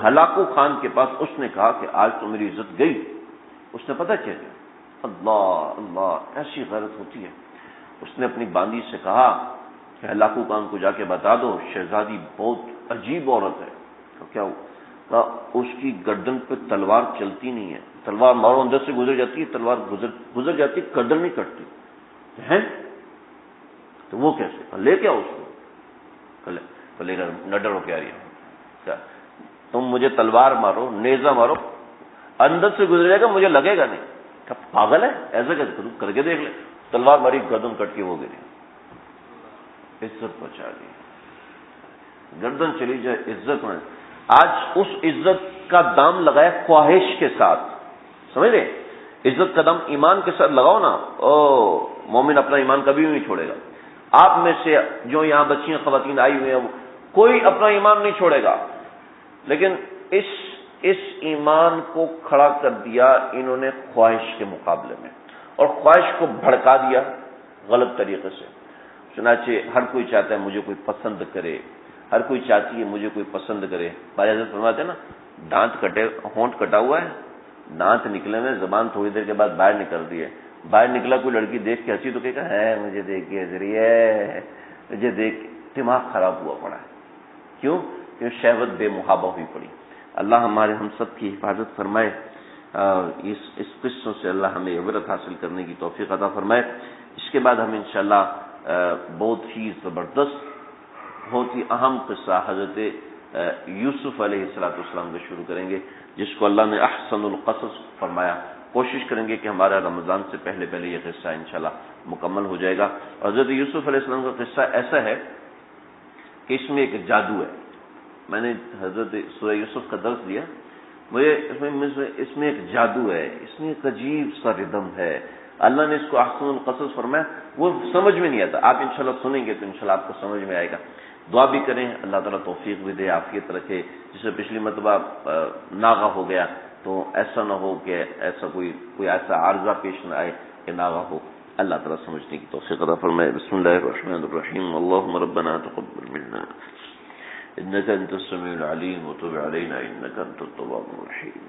ہلاکو خان کے پاس اس نے کہا کہ آج تو میری عزت گئی. اس نے پتہ کیا کیا؟ اللہ ایسی غیرت ہوتی ہے. اس نے اپنی باندی سے کہا کہ ہلاکو خان کو جا کے بتا دو شہزادی بہت عجیب عورت ہے. تو کیا کہا اس کی گردن پہ تلوار چلتی نہیں ہے، تلوار مارو اندر سے گزر جاتی ہے، تلوار گزر جاتی گردن نہیں کٹتی ہے. تو وہ کیسے؟ لے کے آؤ اس کو. بولے گا نہ ڈرو پیاری، تم مجھے تلوار مارو، نیزہ مارو، اندر سے گزر جائے گا، مجھے لگے گا نہیں. پاگل ہے ایسا کر کے دیکھ لے. تلوار ماری، گردن کٹ کے وہ گری. عزت پہنچا دی، گردن چلی جائے عزت میں. آج اس عزت کا دام لگایا خواہش کے ساتھ، سمجھ رہے؟ عزت کا دام ایمان کے ساتھ لگاؤ نا، مومن اپنا ایمان کبھی نہیں چھوڑے گا. آپ میں سے جو یہاں بچیاں خواتین آئی ہوئی ہیں کوئی اپنا ایمان نہیں چھوڑے گا، لیکن اس ایمان کو کھڑا کر دیا انہوں نے خواہش کے مقابلے میں، اور خواہش کو بھڑکا دیا غلط طریقے سے. چنانچہ ہر کوئی چاہتا ہے مجھے کوئی پسند کرے، ہر کوئی چاہتی ہے مجھے کوئی پسند کرے. بھائی حضرت فرماتے ہیں نا، دانت کٹے، ہونٹ کٹا ہوا ہے، دانت نکلے میں، زبان تھوڑی دیر کے بعد باہر نکل دی ہے. باہر نکلا کوئی لڑکی دیکھ کے ہنسی تو کہے گا ہے مجھے دیکھ کے ذریعے، مجھے دیکھ کے دماغ خراب ہوا پڑا ہے. کیوں؟ شہوت بے محابہ ہوئی پڑی. اللہ ہمارے ہم سب کی حفاظت فرمائے. اس قصوں سے اللہ ہمیں عبرت حاصل کرنے کی توفیق عطا فرمائے. اس کے بعد ہم انشاءاللہ بہت ہی زبردست، بہت ہی اہم قصہ حضرت یوسف علیہ السلام کا شروع کریں گے، جس کو اللہ نے احسن القصص فرمایا. کوشش کریں گے کہ ہمارا رمضان سے پہلے یہ قصہ انشاءاللہ مکمل ہو جائے گا. حضرت یوسف علیہ السلام کا قصہ ایسا ہے کہ اس میں ایک جادو ہے. میں نے حضرت سورہ یوسف کا درس دیا، مجھے اس میں ایک جادو ہے، اس میں ایک عجیب سا ردم ہے. اللہ نے اس کو احسن القصص فرمایا، وہ سمجھ میں نہیں آتا. آپ انشاءاللہ سنیں گے تو انشاءاللہ آپ کو سمجھ میں آئے گا. دعا بھی کریں اللہ تعالیٰ توفیق بھی دے، عافیت رکھے. جسے پچھلی مرتبہ ناغہ ہو گیا تو ایسا نہ ہو کہ ایسا کوئی ایسا عارضہ پیش نہ آئے کہ ناغہ ہو. اللہ تعالیٰ سمجھنے کی توفیق عطا فرمائے. بسم اللہ الرحمن الرحیم. اللهم ربنا تقبل منا انك انت السميع العليم وتب علينا انك انت التواب الرحيم.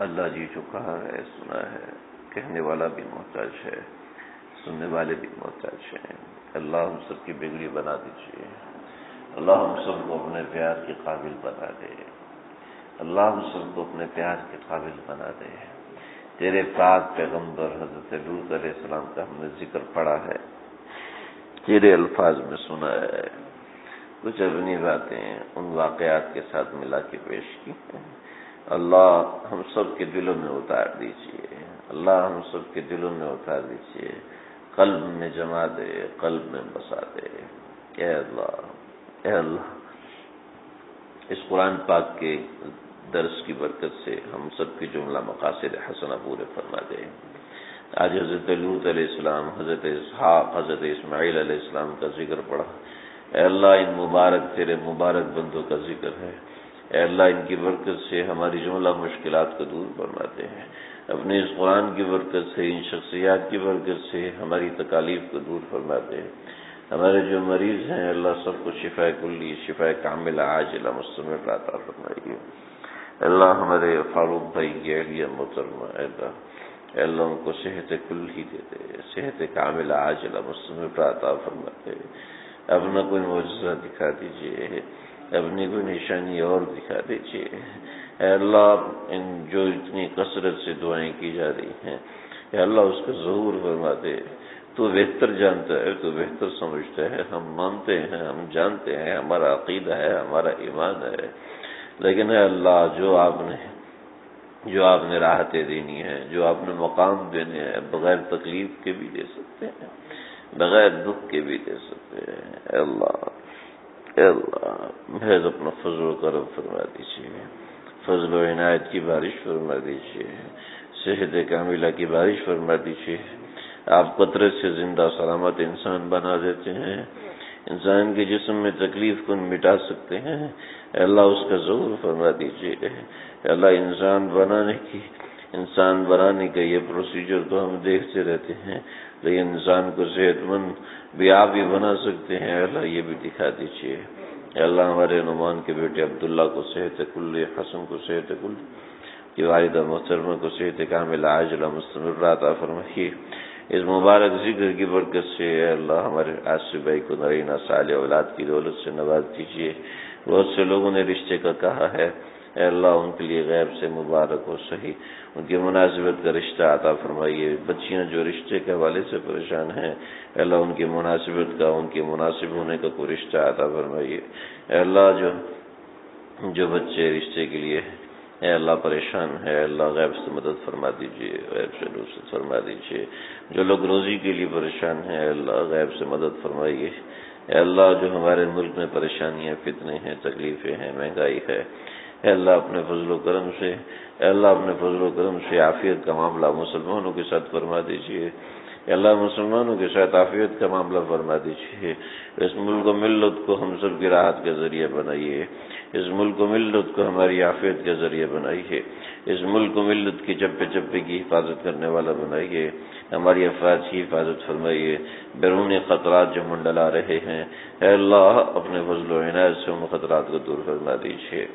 اللہ جی جو کہا ہے سنا ہے، کہنے والا بھی محتاج ہے، سننے والے بھی محتاج ہیں. اللہ ہم سب کی بگڑی بنا دیجیے. اللہ ہم سب کو اپنے پیار کے قابل بنا دے. اللہ ہم سب کو اپنے پیار کے قابل بنا دے. تیرے پاک پیغمبر حضرت لوط علیہ السلام کا ہم نے ذکر پڑھا ہے، تیرے الفاظ میں سنا ہے، کچھ اپنی باتیں ان واقعات کے ساتھ ملا کے پیش کی ہیں. اللہ ہم سب کے دلوں میں اتار دیجیے. اللہ ہم سب کے دلوں میں اتار دیجیے. قلب میں جما دے، قلب میں بسا دے. اے اللہ، اے اللہ، اس قرآن پاک کے درس کی برکت سے ہم سب کی جملہ مقاصد حسنہ پورے فرما دے. آج حضرت لوط علیہ السلام، حضرت اسحاق، حضرت اسماعیل علیہ السلام کا ذکر پڑھا. اے اللہ ان مبارک تیرے مبارک بندوں کا ذکر ہے. اے اللہ ان کی برکت سے ہماری جملہ مشکلات کو دور فرماتے ہیں. اپنے اس قرآن کی برکت سے، ان شخصیات کی برکت سے ہماری تکالیف کو دور فرماتے ہیں. ہمارے جو مریض ہیں اللہ سب کو شفا کلی، شفا کاملہ عاجلہ مستمر عطا فرمائیے. اللہ ہمارے فاروق بھائی کی اہلیہ محترمہ، اے اللہ ان کو صحت کلی دے دے، صحت کاملہ عاجلہ مستمر عطا فرماتے. اپنا کوئی معجزہ دکھا دیجیے، اپنی کوئی نشانی اور دکھا دیجیے. اے اللہ ان جو اتنی کثرت سے دعائیں کی جا رہی ہیں، اے اللہ اس کا ظہور فرما دے. تو بہتر جانتا ہے، تو بہتر سمجھتا ہے. ہم مانتے ہیں، ہم جانتے ہیں، ہمارا عقیدہ ہے، ہمارا ایمان ہے، لیکن اے اللہ جو آپ نے راحتیں دینی ہے، جو آپ نے مقام دینے ہیں، بغیر تکلیف کے بھی دے سکتے ہیں، بغیر دکھ کے بھی دے سکتے ہیں. اے اللہ، اے اللہ محض اپنا فضل و کرم فرما دیجیے، فضل و عنایت کی بارش فرما دیجیے، صحت کاملہ کی بارش فرما دیجیے. آپ قطرے سے زندہ سلامت انسان بنا دیتے ہیں، انسان کے جسم میں تکلیف کو مٹا سکتے ہیں. اے اللہ اس کا ظہور فرما دیجیے. اے اللہ انسان بنانے کا یہ پروسیجر تو ہم دیکھتے رہتے ہیں، لیکن انسان کو صحت مند بھی آپ ہی بنا سکتے ہیں. اے اللہ یہ بھی دکھا دیجیے. اے اللہ ہمارے نعمان کے بیٹے عبداللہ کو صحت کلی، حسن کو صحت کلی، کی والدہ محترمہ کو صحت کاملہ عاجلہ مستمر عطا فرمائیے. اس مبارک ذکر کی برکت سے اے اللہ ہمارے آصف بھائی کو نرینہ صالح اولاد کی دولت سے نواز دیجیے. بہت سے لوگوں نے رشتے کا کہا ہے، اے اللہ ان کے لیے غیب سے مبارک و صحیح ان کی مناسبت کا رشتہ عطا فرمائیے. بچیاں جو رشتے کے حوالے سے پریشان ہیں اے اللہ ان کی مناسبت کا ان کے مناسب ہونے کا کوئی رشتہ عطا فرمائیے. اے اللہ جو بچے رشتے کے لیے اے اللہ پریشان ہے اللہ غیب سے مدد فرما دیجیے, غیب سے نصرت فرما دیجیے. جو لوگ روزی کے لیے پریشان ہیں اے اللہ غیب سے مدد فرمائیے. اے اللہ جو ہمارے ملک میں پریشانیاں فتنے ہیں تکلیفیں ہیں مہنگائی ہے اے اللہ اپنے فضل و کرم سے اے اللہ اپنے فضل و کرم سے عافیت کا معاملہ مسلمانوں کے ساتھ فرما دیجیے. اے اللہ مسلمانوں کے ساتھ عافیت کا معاملہ فرما دیجیے. اس ملک و ملت کو ہم سب کی راحت کا ذریعہ بنائیے. اس ملک و ملت کو ہماری عافیت کا ذریعہ بنائیے. اس ملک و ملت کی چپے چپے کی حفاظت کرنے والا بنائیے. ہماری افراد کی حفاظت فرمائیے. بیرونی خطرات جو منڈلا رہے ہیں اے اللہ اپنے فضل و عنایت سے ان خطرات کو دور فرما دیجیے.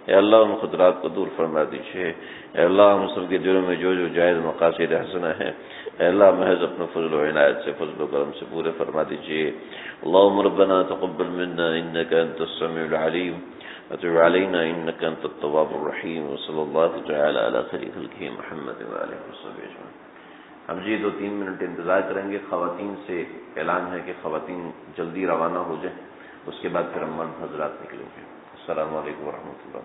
اے اللہ ان خطرات کو دور فرما دیجیے. اے اللہ ہم سب کے دلوں میں جو جائز مقاصد حسنہ ہیں اے اللہ محض اپنے فضل و عنایت سے فضل و کرم سے پورے فرما دیجیے. اللهم ربنا تقبل منا انك انت السميع العليم وتب علينا انك انت التواب الرحيم وصلى الله تعالى على خير خلقه محمد وآله وصحبه اجمعين. ہم جی 2-3 منٹ انتظار کریں گے. خواتین سے اعلان ہے کہ خواتین جلدی روانہ ہو جائیں, اس کے بعد پھر ہم مرد حضرات نکلیں گے. السلام علیکم ورحمۃ اللہ.